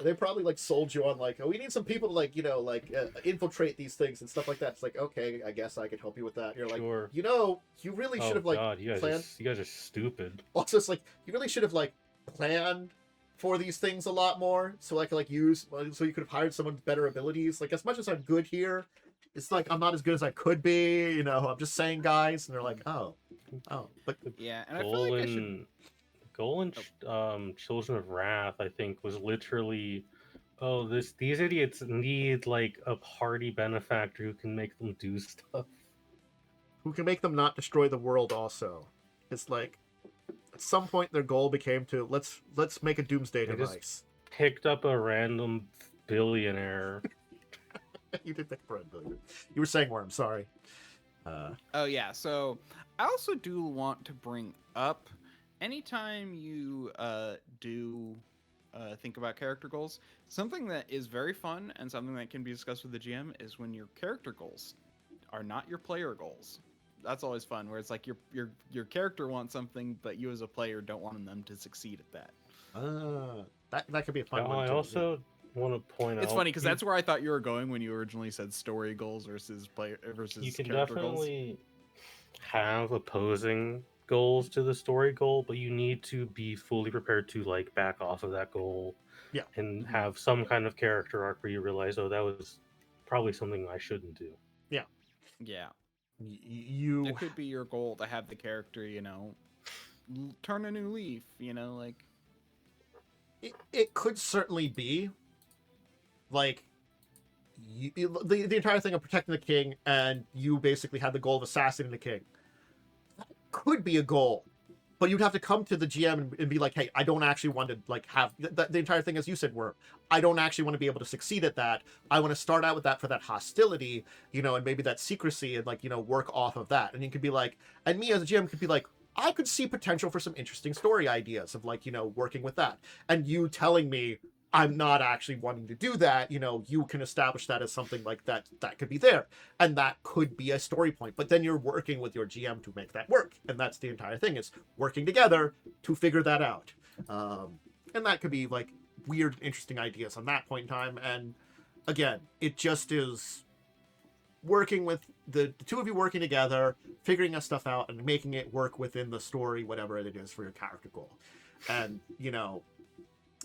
They probably like sold you on like, oh, we need some people to like, infiltrate these things and stuff like that. It's like, okay, I guess I could help you with that. And you're like, Sure. you really should have like God, you guys are stupid. Also, it's like you really should have like planned for these things a lot more, so I could like so you could have hired someone with better abilities. Like as much as I'm good here, it's like I'm not as good as I could be. I'm just saying, guys, and they're like, oh, but Yeah, and I feel like I should. Goal and Children of Wrath, I think, was literally, these idiots need like a party benefactor who can make them do stuff. Who can make them not destroy the world? Also, it's like at some point their goal became to let's make a doomsday device. Picked up a random billionaire. You did pick for a billionaire. You were saying Worm. Sorry. Oh yeah. So I also do want to bring up. Anytime you do think about character goals, something that is very fun and something that can be discussed with the GM is when your character goals are not your player goals. That's always fun, where it's like your character wants something, but you as a player don't want them to succeed at that. That could be a fun one. I also want to point out. It's funny because that's where I thought you were going when you originally said story goals versus player versus. You can character definitely have opposing goals to the story goal, but you need to be fully prepared to like back off of that goal, and have some kind of character arc where you realize, oh, that was probably something I shouldn't do. Yeah. You. It could be your goal to have the character, turn a new leaf. Like. It could certainly be. Like. The entire thing of protecting the king, and you basically had the goal of assassinating the king. Could be a goal, but you'd have to come to the GM and be like, hey, I don't actually want to like have the entire thing, as you said, were I don't actually want to be able to succeed at that. I want to start out with that for that hostility, and maybe that secrecy, and like work off of that. And you could be like, and me as a GM could be like, I could see potential for some interesting story ideas of like working with that, and you telling me I'm not actually wanting to do that, you can establish that as something like that could be there. And that could be a story point. But then you're working with your GM to make that work. And that's the entire thing, is working together to figure that out. And that could be like weird, interesting ideas on that point in time. And again, it just is working with the two of you working together, figuring that stuff out and making it work within the story, whatever it is for your character goal. And,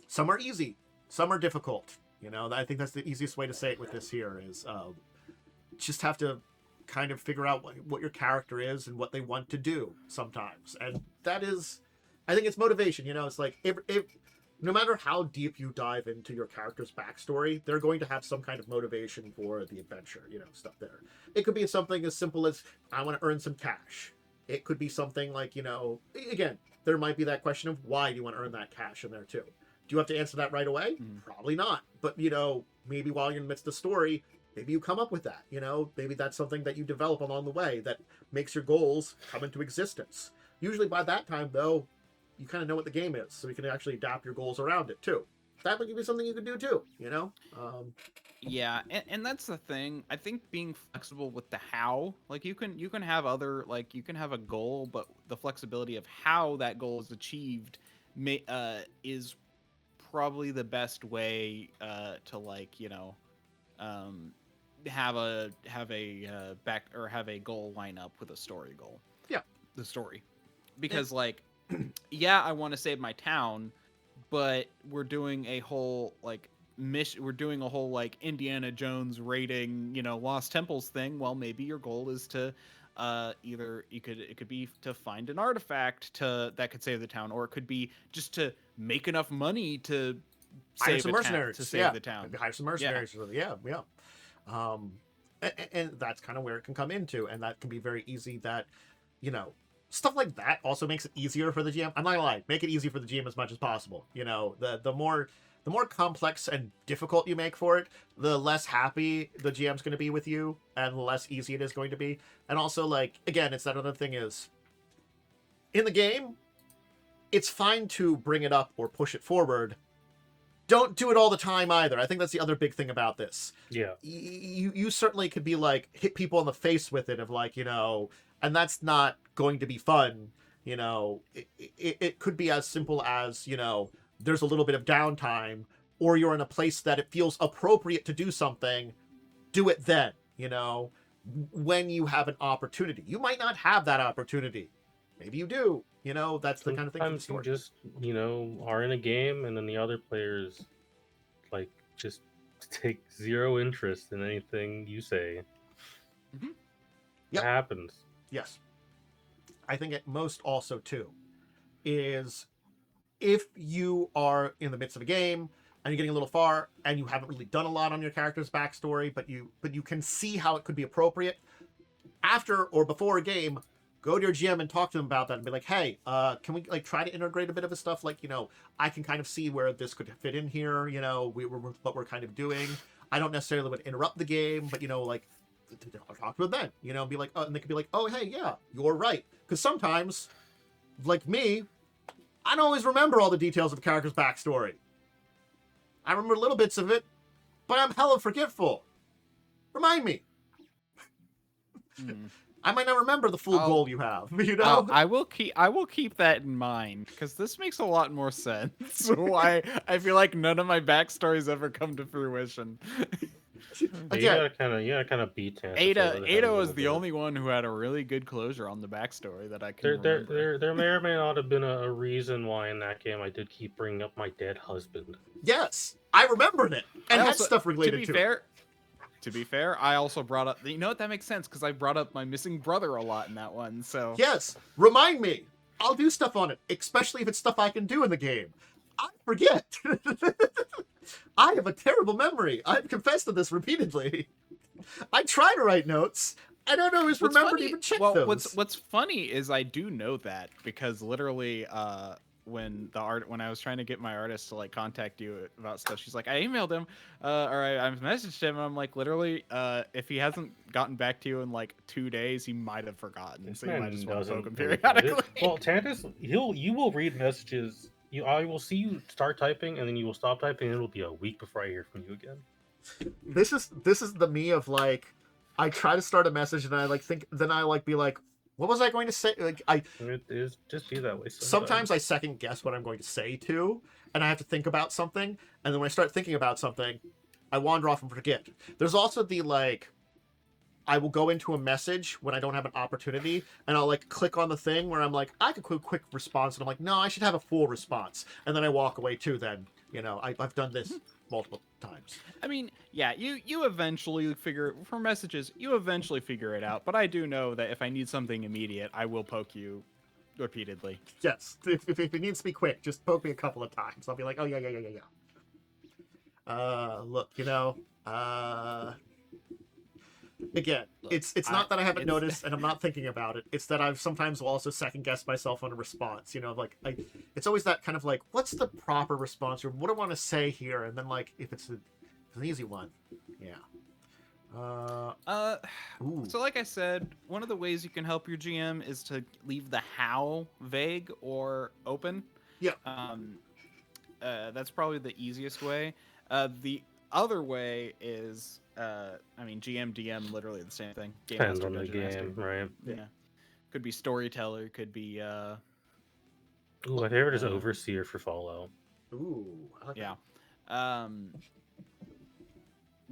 some are easy. Some are difficult, I think that's the easiest way to say it with this here is just have to kind of figure out what your character is and what they want to do sometimes. And that is, I think it's motivation, it's like if no matter how deep you dive into your character's backstory, they're going to have some kind of motivation for the adventure, stuff there. It could be something as simple as, I want to earn some cash. It could be something like, again, there might be that question of why do you want to earn that cash in there too. Do you have to answer that right away? Probably not. But, maybe while you're in the midst of the story, maybe you come up with that, maybe that's something that you develop along the way that makes your goals come into existence. Usually by that time, though, you kind of know what the game is, so you can actually adapt your goals around it, too. That might be something you could do, too, Yeah, and that's the thing. I think being flexible with the how, like you can have other, like you can have a goal, but the flexibility of how that goal is achieved is probably the best way to like have a goal line up with a story goal. Yeah, the story, because like yeah, I want to save my town, but we're doing a whole like mission. We're doing a whole like Indiana Jones raiding, Lost Temples thing. Well, maybe your goal is to either it could be to find an artifact that could save the town, or it could be just to make enough money to hire some mercenaries to save the town. Maybe hire some mercenaries. Yeah. And that's kind of where it can come into, and that can be very easy. That stuff like that also makes it easier for the GM. I'm not gonna lie, make it easy for the GM as much as possible. The more complex and difficult you make for it, the less happy the GM's going to be with you, and the less easy it is going to be. And also, like, again, it's that other thing is, in the game, it's fine to bring it up or push it forward. Don't do it all the time either. I think that's the other big thing about this. Yeah. You certainly could be like, hit people in the face with it of like, and that's not going to be fun. It could be as simple as, there's a little bit of downtime, or you're in a place that it feels appropriate to do something, do it then, when you have an opportunity. You might not have that opportunity. Maybe you do. That's the kind of thing. Sometimes you just, are in a game and then the other players, just take zero interest in anything you say. Mm-hmm. It happens. Yes. I think at most also, too, is if you are in the midst of a game and you're getting a little far and you haven't really done a lot on your character's backstory, but you can see how it could be appropriate, after or before a game, go to your GM and talk to them about that and be like, hey, can we try to integrate a bit of the stuff? I can kind of see where this could fit in here, what we're kind of doing. I don't necessarily want to interrupt the game, but, talk to them then, be like, oh, and they could be like, oh, hey, yeah, you're right. Because sometimes, like me, I don't always remember all the details of a character's backstory. I remember little bits of it, but I'm hella forgetful. Remind me. I might not remember the full goal you have. I will keep that in mind, because this makes a lot more sense. Why I feel like none of my backstories ever come to fruition. Again, you gotta kind of beat Ada was the only one who had a really good closure on the backstory that I can remember. There may or may not have been a reason why in that game I did keep bringing up my dead husband. Yes, I remembered it, and had stuff related to it. To be fair, I also brought up... that makes sense, because I brought up my missing brother a lot in that one, so... Yes, remind me. I'll do stuff on it, especially if it's stuff I can do in the game. I forget. I have a terrible memory. I've confessed to this repeatedly. I try to write notes. I don't always remember to even check those. What's funny is I do know that, because literally... when I was trying to get my artist to contact you about stuff, she's like, I emailed him, or I messaged him, and I'm like, literally, if he hasn't gotten back to you in 2 days, he might have forgotten. So you might just want to poke him periodically. Well, Tantus, you will read messages. I will see you start typing, and then you will stop typing, and it'll be a week before I hear from you again. This is the me of I try to start a message and I think, then I be like, what was I going to say? It is just be that way. Sometimes I second guess what I'm going to say too, and I have to think about something. And then when I start thinking about something, I wander off and forget. There's also the I will go into a message when I don't have an opportunity, and I'll click on the thing where I'm like, I could quick response, and I'm like, no, I should have a full response, and then I walk away too. Then I've done this multiple times. I mean, yeah, you eventually figure for messages, you eventually figure it out. But I do know that if I need something immediate, I will poke you repeatedly. Yes, if it needs to be quick, just poke me a couple of times. I'll be like, oh yeah. Look, again, it's not that I haven't noticed and I'm not thinking about it. It's that I've sometimes will also second guess myself on a response. It's always that kind of what's the proper response, or what do I want to say here? And then if it's an easy one, yeah. So like I said, one of the ways you can help your GM is to leave the how vague or open. Yeah. That's probably the easiest way. The other way is, GM, DM, literally the same thing. Game Depends master, on the dungeon master. game, right? Yeah. Could be storyteller, could be... my favorite is overseer for Fallout. Ooh, I like yeah.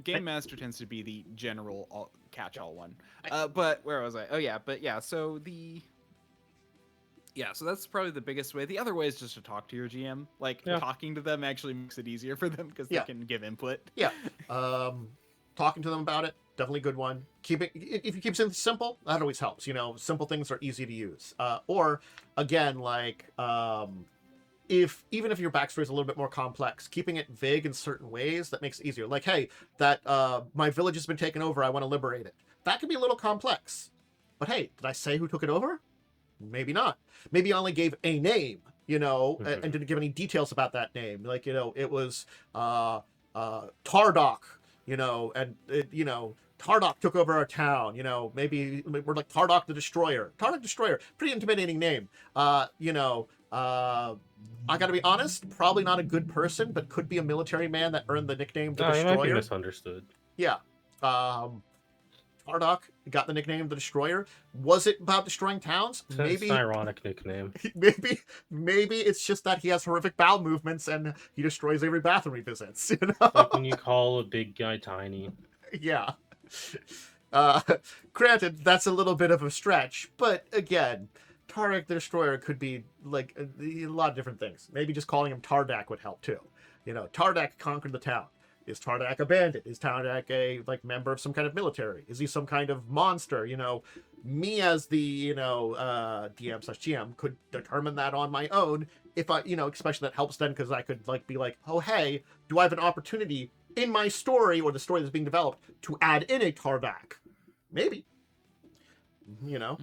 Game master tends to be the general catch-all one. But where was I? Oh yeah, but yeah, so that's probably the biggest way. The other way is just to talk to your GM. Talking to them actually makes it easier for them because they can give input. Yeah. Talking to them about it, definitely a good one. If you keep things simple, that always helps. Simple things are easy to use. Or again, even if your backstory is a little bit more complex, keeping it vague in certain ways, that makes it easier. Hey, that my village has been taken over, I want to liberate it. That can be a little complex. But hey, did I say who took it over? Maybe not. Maybe I only gave a name, and didn't give any details about that name. It was Tardok, and Tardok took over our town. Maybe we're like Tardok the Destroyer. Tardok Destroyer, pretty intimidating name. I gotta be honest, probably not a good person, but could be a military man that earned the nickname the Destroyer. He might be misunderstood. Yeah. Tardoc got the nickname the Destroyer. Was it about destroying towns? It's Maybe. an ironic nickname. Maybe it's just that he has horrific bowel movements and he destroys every bathroom he visits. You know? Like when you call a big guy tiny. Yeah. Granted, that's a little bit of a stretch, but again, Tardak the Destroyer could be like a lot of different things. Maybe just calling him Tardak would help too. You know, Tardak conquered the town. Is Tardak a bandit? Is Tardak a like member of some kind of military? Is he some kind of monster? You know, me as the DM/GM could determine that on my own. If I, especially that helps then because I could like be like, oh hey, do I have an opportunity in my story or the story that's being developed to add in a Tardak? Maybe. Yeah,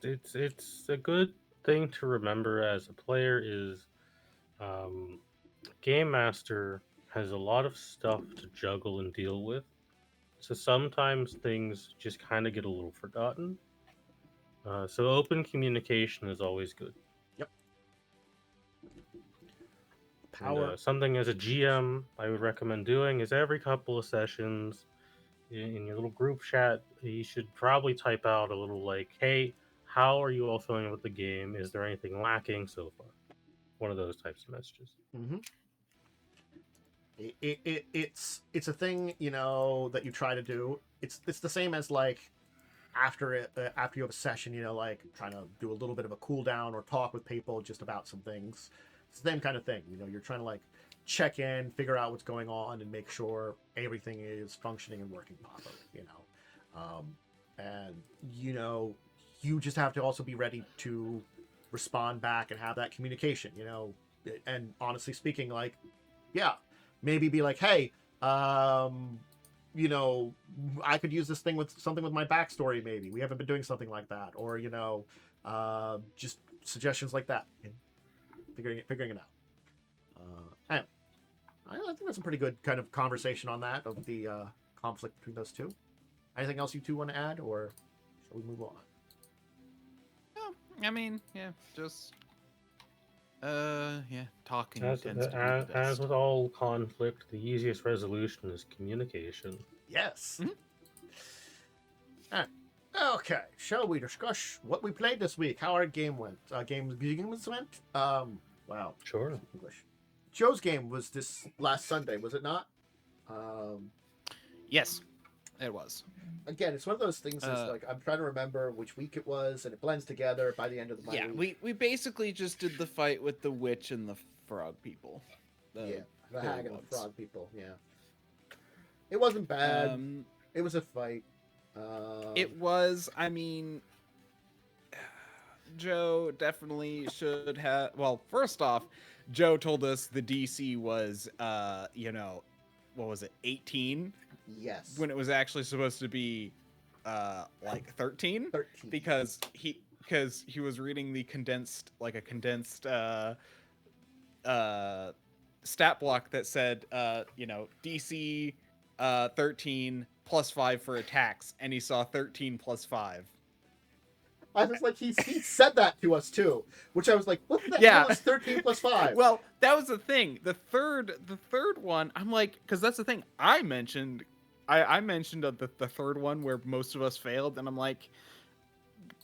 it's a good thing to remember as a player is Game Master has a lot of stuff to juggle and deal with. So sometimes things just kind of get a little forgotten. So open communication is always good. Yep. Power. And, something as a GM I would recommend doing is every couple of sessions in your little group chat, you should probably type out a little like, hey, how are you all feeling with the game? Is there anything lacking so far? One of those types of messages. Mm-hmm. It's a thing, that you try to do. It's the same as like after you have a session, like trying to do a little bit of a cool down or talk with people just about some things. It's the same kind of thing. You're trying to like check in, figure out what's going on, and make sure everything is functioning and working properly. And you just have to also be ready to respond back and have that communication. And honestly speaking, like, yeah. Maybe be like, hey, I could use this thing with something with my backstory. Maybe we haven't been doing something like that, or just suggestions like that. Figuring it out. Anyway, I think that's a pretty good kind of conversation on that of the conflict between those two. Anything else you two want to add, or shall we move on? No, I mean, yeah, just. Talking as tends to be the best. As with all conflict, the easiest resolution is communication. Yes. Mm-hmm. Okay, shall we discuss what we played this week? How our games went? Wow. Sure. English. Joe's game was this last Sunday, was it not? Yes, it was. Again, it's one of those things that's like I'm trying to remember which week it was, and it blends together by the end of the month. Yeah, we basically just did the fight with the witch and the frog people. The hag and the frog people. Yeah, it wasn't bad. It was a fight. It was. I mean, Joe definitely should have. Well, first off, Joe told us the DC was, what was it, 18? Yes. When it was actually supposed to be like 13? 13. Because he was reading the condensed stat block that said DC 13 plus 5 for attacks, and he saw 13 plus 5. I was like, he said that to us too, which I was like, what the hell is 13 plus 5? Well, that was the thing. The third one, I'm like, because that's the thing I mentioned. I mentioned the third one where most of us failed, and I'm like,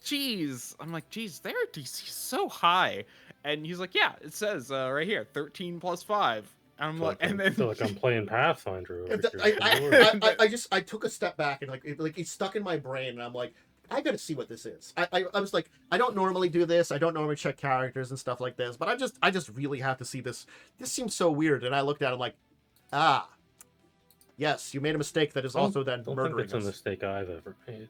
geez, their DC is so high. And he's like, yeah, it says right here, 13 plus 5. And I'm like, and then I feel like I'm playing Pathfinder over here. I took a step back and like it stuck in my brain, and I'm like, I gotta see what this is. I was like, I don't normally do this. I don't normally check characters and stuff like this, but I just really have to see this. This seems so weird. And I looked at it like, yes, you made a mistake that is also then murdering us. I think it's a mistake I've ever made.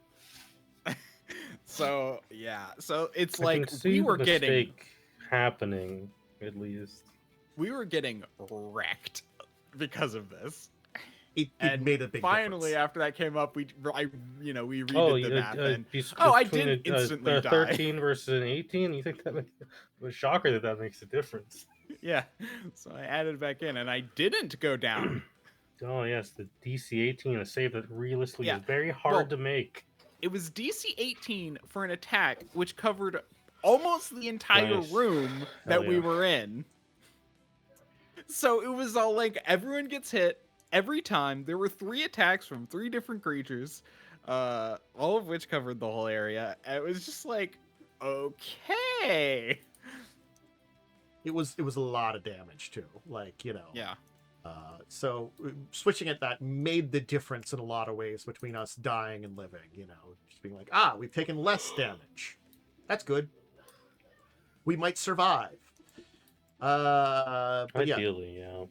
So yeah, so it's I like can see we were the getting mistake happening at least. We were getting wrecked because of this. It made a big finally difference. After that came up, we redid the math, and I didn't instantly die. 13 versus an 18. You think that was a shocker that makes a difference? Yeah, so I added back in, and I didn't go down. Oh yes, the DC 18, a save that realistically is very hard to make. It was DC 18 for an attack which covered almost the entire room that we were in. So it was all like everyone gets hit every time. There were 3 attacks from 3 different creatures. all of which covered the whole area. And it was just like, okay. It was a lot of damage too. Like, Yeah. So switching at that made the difference in a lot of ways between us dying and living. Just being like, we've taken less damage. That's good. We might survive. But Ideally, yeah.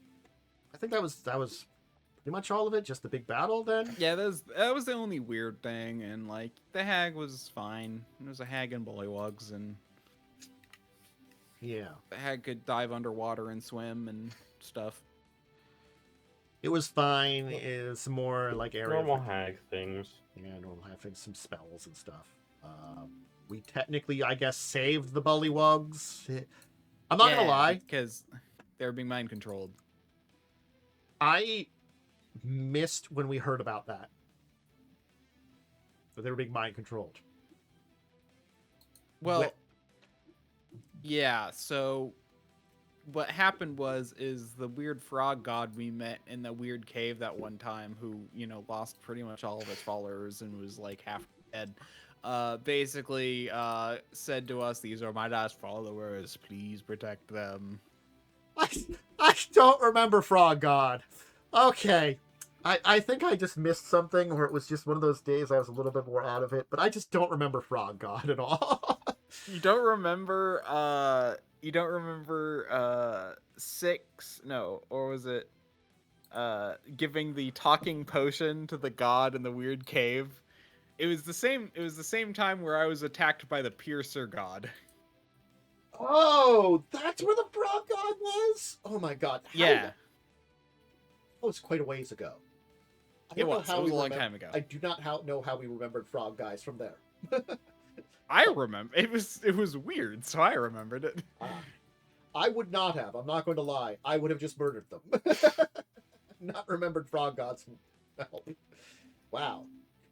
I think that was pretty much all of it. Just the big battle then. Yeah, that was the only weird thing, and like the hag was fine. It was a hag and bullywugs, and Yeah. the hag could dive underwater and swim and stuff. It was fine. It's more like area Normal hag things. Yeah, normal hag things, some spells and stuff. We technically, I guess, saved the bullywugs. I'm not gonna lie, because they're being mind controlled. I missed when we heard about that they were being mind controlled. Well, yeah. So what happened is the weird frog god we met in the weird cave that one time, who lost pretty much all of his followers and was like half dead. Basically said to us, "These are my last followers. Please protect them." I don't remember Frog God. Okay. I think I just missed something, or it was just one of those days I was a little bit more out of it, but I just don't remember Frog God at all. You don't remember or was it giving the talking potion to the god in the weird cave? It was the same time where I was attacked by the piercer god. Oh, that's where the Frog God was? Oh my god. Yeah. That was quite a ways ago. It was a long time ago. I do not know how we remembered Frog Guys from there. I remember. It was weird, so I remembered it. I would not have. I'm not going to lie. I would have just murdered them. Not remembered Frog Gods. Wow.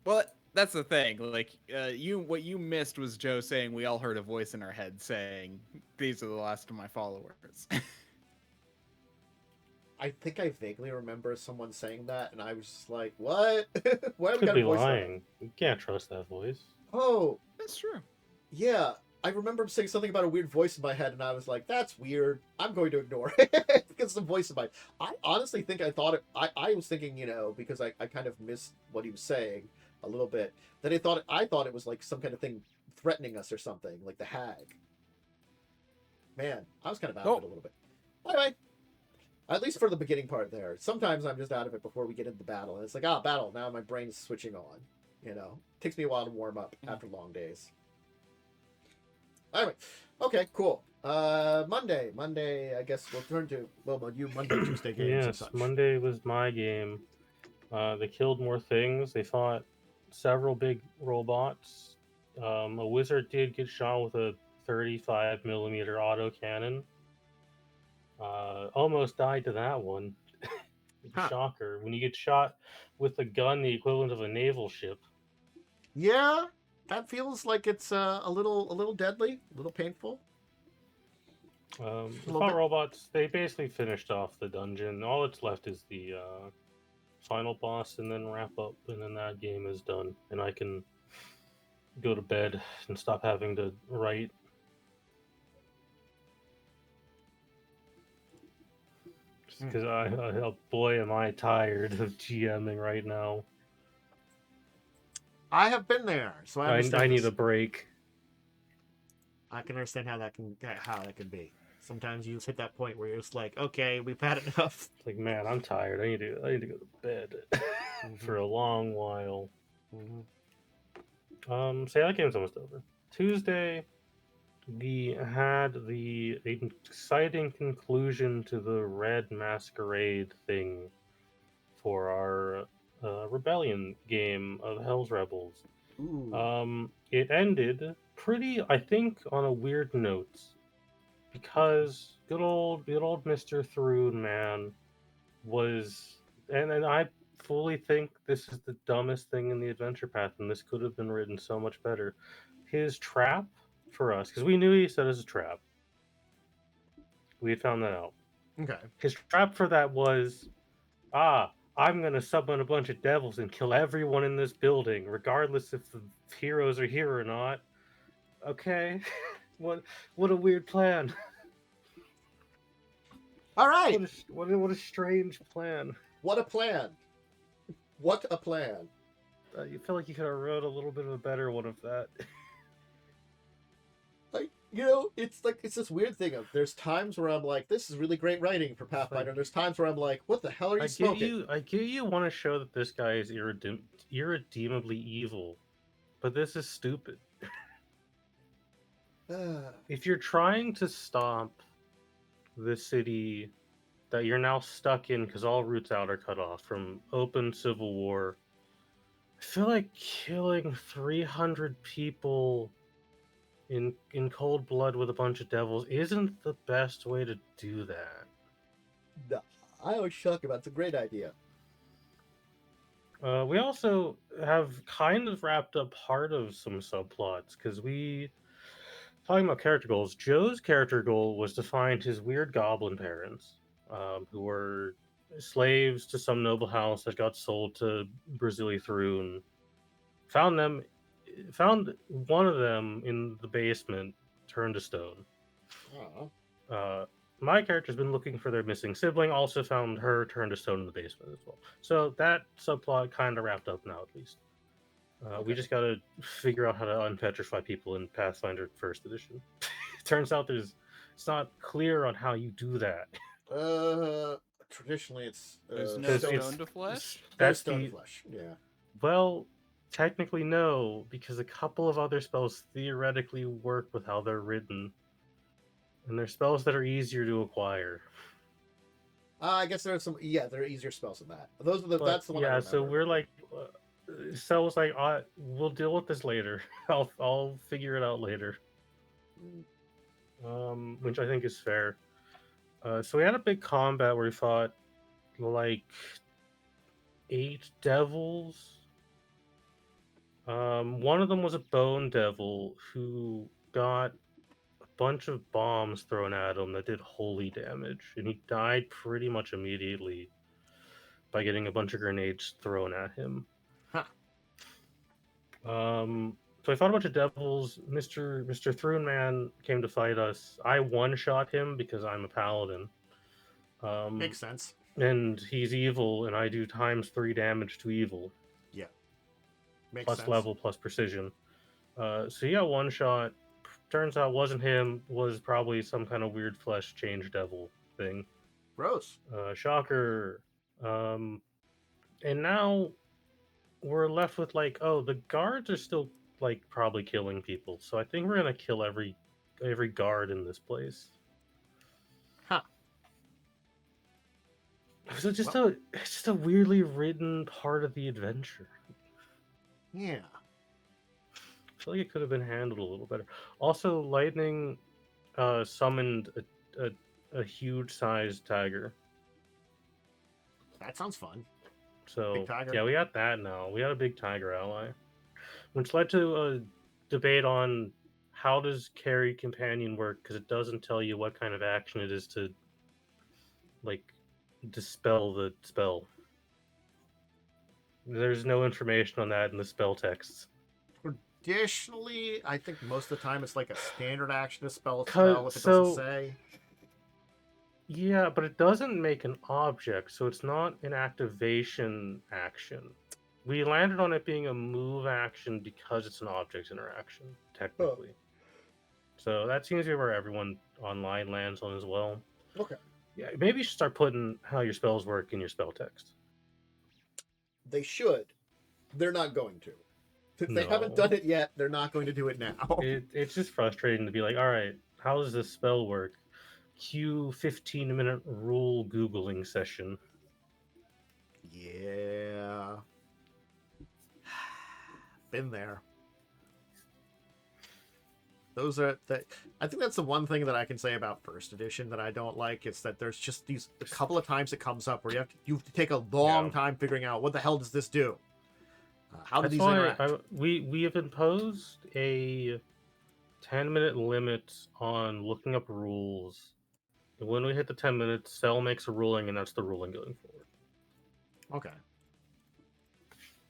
Well, that's the thing. Like, what you missed was Joe saying we all heard a voice in our head saying, "These are the last of my followers." I think I vaguely remember someone saying that, and I was just like, "What? Why have we Could got be a voice lying. You can't trust that voice. Oh, That's true. yeah. I remember him saying something about a weird voice in my head, and I was like, "That's weird. I'm going to ignore it." Because the voice in my, I honestly think I thought it. I was thinking, because I kind of missed what he was saying a little bit. That I thought it was like some kind of thing threatening us or something, like the hag. Man, I was kind of out of it a little bit. Anyway, at least for the beginning part there. Sometimes I'm just out of it before we get into the battle, and it's like, battle. Now my brain is switching on. Takes me a while to warm up after long days. Anyway, okay, cool. Monday, I guess we'll turn to you Monday, Tuesday games. Yes, Monday was my game. They killed more things. They fought several big robots. A wizard did get shot with a 35mm autocannon. Almost died to that one. Shocker. When you get shot with a gun the equivalent of a naval ship. Yeah, that feels like it's a little deadly, a little painful. The fought robots, they basically finished off the dungeon. All that's left is the final boss and then wrap up, and then that game is done. And I can go to bed and stop having to write. Because boy, am I tired of GMing right now. I have been there, so I need a break. I can understand how that can be. Sometimes you just hit that point where you're just like, okay, we've had enough. It's like, man, I'm tired. I need to go to bed for a long while. So yeah, that game's almost over. Tuesday, we had the exciting conclusion to the Red Masquerade thing for our Rebellion game of Hell's Rebels. Ooh. It ended pretty, I think, on a weird note, because good old Mr. Thrune, man, was, and I fully think this is the dumbest thing in the adventure path, and this could have been written so much better. His trap for us, because we knew he set as a trap. We had found that out. Okay. His trap for that was, I'm gonna summon a bunch of devils and kill everyone in this building, regardless if the heroes are here or not. Okay, what a weird plan. All right. What a strange plan. What a plan. What a plan. You feel like you could have wrote a little bit of a better one of that. Like, you know, it's like it's this weird thing of there's times where I'm like, this is really great writing for Pathfinder. And there's times where I'm like, what the hell are you smoking? I get you want to show that this guy is irredeemably evil, but this is stupid. If you're trying to stop the city that you're now stuck in because all routes out are cut off from open civil war, I feel like killing 300 people in cold blood with a bunch of devils isn't the best way to do that. No, I was shocked about. It's a great idea. We also have kind of wrapped up part of some subplots because talking about character goals, Joe's character goal was to find his weird goblin parents, who were slaves to some noble house that got sold to Brazili Thrune. Found one of them in the basement, turned to stone. My character's been looking for their missing sibling, also found her turned to stone in the basement as well. So that subplot kind of wrapped up now, at least. We just gotta figure out how to unpetrify people in Pathfinder First Edition. Turns out it's not clear on how you do that. Traditionally it's There's no stone to flesh. That's stone to flesh. Yeah. Well, technically no, because a couple of other spells theoretically work with how they're written, and they're spells that are easier to acquire. I guess there are some. Yeah, there are easier spells than that. That's the one. Yeah, so we're like. So was like, we'll deal with this later. I'll figure it out later. Which I think is fair. So we had a big combat where we fought like 8 devils. One of them was a bone devil who got a bunch of bombs thrown at him that did holy damage, and he died pretty much immediately by getting a bunch of grenades thrown at him. Huh. So I fought a bunch of devils. Mr. Thrune Man came to fight us. I one-shot him because I'm a paladin. Makes sense. And he's evil, and I do ×3 damage to evil. Yeah. Makes plus sense. Level, plus precision. So he got one shot. Turns out wasn't him, was probably some kind of weird flesh change devil thing. Gross. Shocker. And now we're left with like, oh, the guards are still like probably killing people. So I think we're gonna kill every guard in this place. Huh. So it's just a weirdly written part of the adventure. Yeah. I feel like it could have been handled a little better. Also, lightning summoned a huge sized tiger. That sounds fun. So yeah, we got that now. We got a big tiger ally, which led to a debate on how does carry companion work, because it doesn't tell you what kind of action it is to like dispel the spell. There's no information on that in the spell texts. Traditionally, I think most of the time it's like a standard action to spell if it doesn't say. Yeah, but it doesn't make an object, so it's not an activation action. We landed on it being a move action because it's an object interaction, technically. Oh. So that seems to be where everyone online lands on as well. Okay. Yeah, maybe you should start putting how your spells work in your spell text. They should. They're not going to. Since they haven't done it yet, they're not going to do it now. It's just frustrating to be like, all right, how does this spell work? Cue 15-minute rule Googling session. Yeah. Been there. Those are I think that's the one thing that I can say about first edition that I don't like. Is that there's just a couple of times it comes up where you have to take a long time figuring out what the hell does this do. How do these interact? We have imposed a 10-minute limit on looking up rules. And when we hit the 10 minutes, Cell makes a ruling, and that's the ruling going forward. Okay.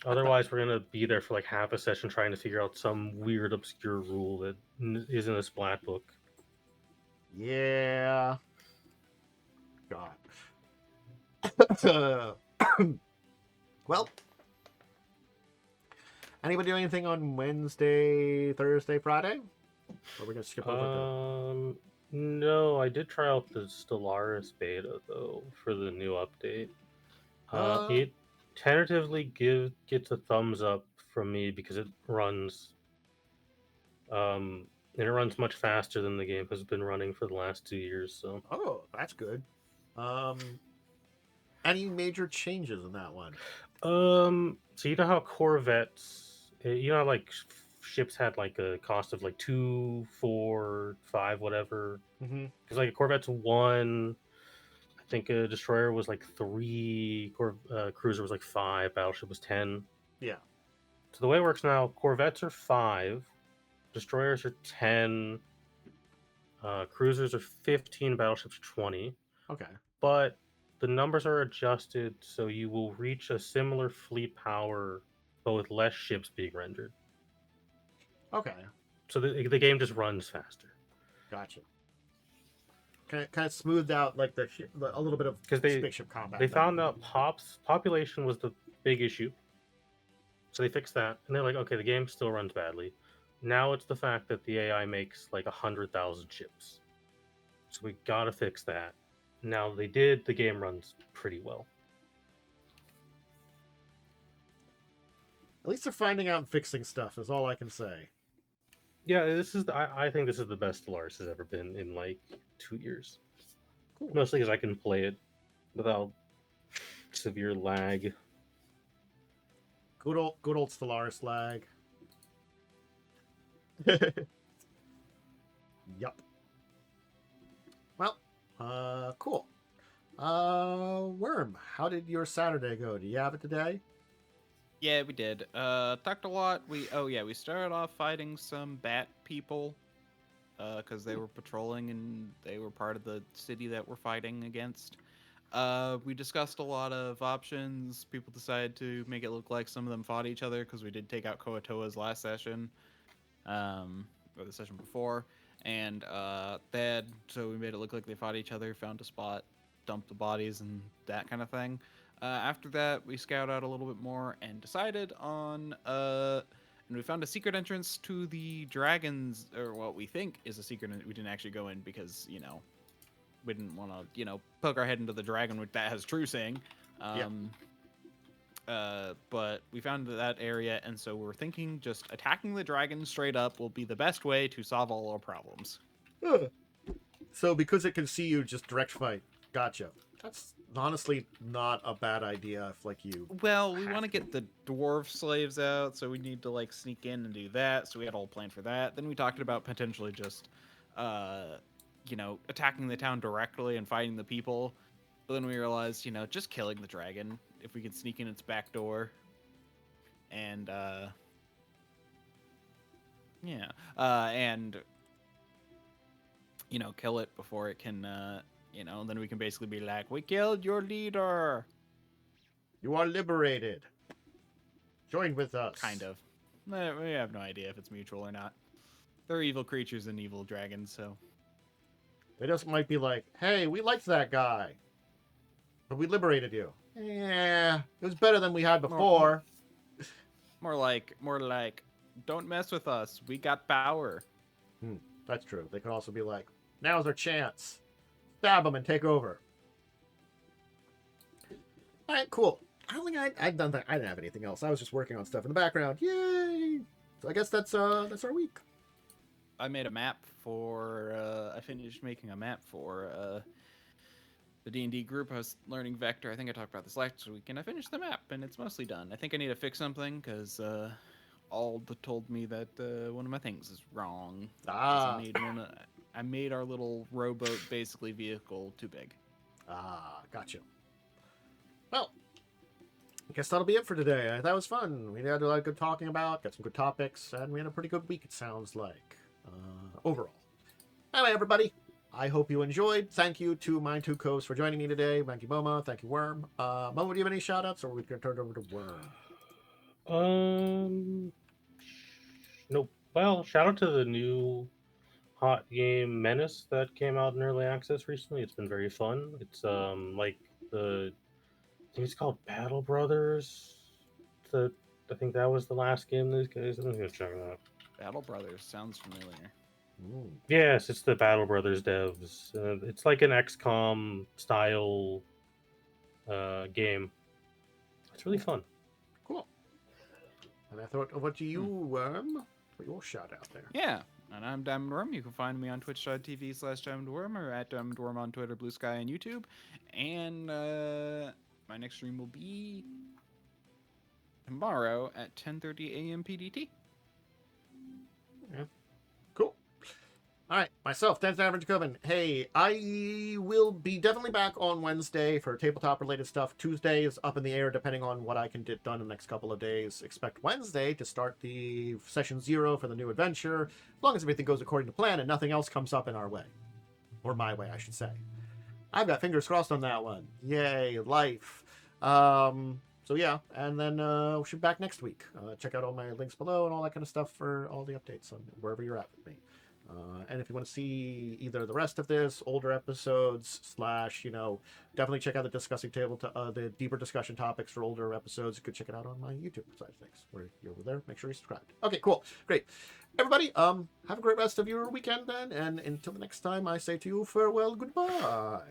Otherwise, we're gonna be there for like half a session trying to figure out some weird obscure rule that isn't a splat book. Yeah. God. Well, anybody do anything on Wednesday, Thursday, Friday? Or we're gonna skip over No, I did try out the Stellaris beta though for the new update. It tentatively gets a thumbs up from me because it runs, and it runs much faster than the game has been running for the last 2 years. So. Oh, that's good. Any major changes in that one? So you know how Corvettes, you know, how, like ships had like a cost of like 2, 4, 5, whatever. Mm-hmm. Because like a Corvette's 1, I think a destroyer was like 3, cruiser was like 5, battleship was 10. Yeah. So the way it works now, Corvettes are 5, destroyers are 10, cruisers are 15, battleships 20. Okay. But the numbers are adjusted so you will reach a similar fleet power, but with less ships being rendered. Okay. So the game just runs faster. Gotcha. Kind of smoothed out like a little bit of spaceship combat. They found out population was the big issue, so they fixed that, and they're like, okay, the game still runs badly. Now it's the fact that the AI makes like 100,000 ships, so we gotta fix that. Now they did. The game runs pretty well. At least they're finding out and fixing stuff. Is all I can say. Yeah, I think this is the best Stellaris has ever been in like 2 years. Cool. Mostly because I can play it without severe lag. Good old Stellaris lag. Yup. Well, cool. Worm, how did your Saturday go? Do you have it today? Yeah, we did. Talked a lot. We started off fighting some bat people, because they were patrolling and they were part of the city that we're fighting against. We discussed a lot of options. People decided to make it look like some of them fought each other because we did take out Koatoa's last session, or the session before, and so we made it look like they fought each other, found a spot, dumped the bodies, and that kind of thing. After that, we scouted out a little bit more and decided on, and we found a secret entrance to the dragons, or what we think is a secret. We didn't actually go in because, we didn't want to, poke our head into the dragon, which that has true saying. But we found that area, and so we're thinking just attacking the dragon straight up will be the best way to solve all our problems. So because it can see you, just direct fight. Gotcha. That's honestly not a bad idea if you... Well, we want to get the dwarf slaves out, so we need to sneak in and do that. So we had a whole plan for that. Then we talked about potentially just, attacking the town directly and fighting the people. But then we realized, just killing the dragon if we could sneak in its back door. And, kill it before it can, then we can basically be like, we killed your leader. You are liberated. Join with us. Kind of. We have no idea if it's mutual or not. They're evil creatures and evil dragons, so. They just might be like, hey, we liked that guy, but we liberated you. Yeah, it was better than we had before. More like, don't mess with us. We got power. That's true. They could also be like, now's our chance. Stab them and take over. All right, cool. I don't think I'd done that. I didn't have anything else. I was just working on stuff in the background. Yay! So I guess that's our week. I made a map for. I finished making a map for the D&D group. I was learning Vector. I think I talked about this last week, and I finished the map, and it's mostly done. I think I need to fix something because Ald told me that one of my things is wrong. I made our little rowboat basically vehicle too big. Gotcha. Well, I guess that'll be it for today. That was fun. We had a lot of good talking about, got some good topics, and we had a pretty good week, it sounds like, overall. Anyway, everybody, I hope you enjoyed. Thank you to my two co-hosts for joining me today. Thank you, Momo. Thank you, Worm. Momo, do you have any shout-outs, or we can turn it over to Worm? Nope. Well, shout out to the new hot game Menace that came out in early access recently. It's been very fun. It's like I think it's called Battle Brothers. I think that was the last game these guys. I'm gonna check it out. Battle Brothers sounds familiar. Ooh. Yes, it's the Battle Brothers devs. It's like an XCOM style game. It's really fun. Cool. And I thought, over to you, Worm, for your shout-out there. Yeah, and I'm DiamondWyrm. You can find me on twitch.tv/DiamondWyrm or at DiamondWyrm on Twitter, Blue Sky, and YouTube. And my next stream will be tomorrow at 10:30 a.m. PDT. Cool. All right, myself, Dan Dracovin. Hey, I will be definitely back on Wednesday for tabletop-related stuff. Tuesday is up in the air, depending on what I can get done in the next couple of days. Expect Wednesday to start the session 0 for the new adventure, as long as everything goes according to plan and nothing else comes up in our way. Or my way, I should say. I've got fingers crossed on that one. Yay, life. So yeah, and then we'll shoot back next week. Check out all my links below and all that kind of stuff for all the updates on wherever you're at with me. And if you want to see either the rest of this, older episodes, / definitely check out the discussing table, the deeper discussion topics for older episodes. You could check it out on my YouTube side of things. Where you're over there, make sure you're subscribed. Okay, cool, great. Everybody, have a great rest of your weekend then, and until the next time, I say to you farewell, goodbye.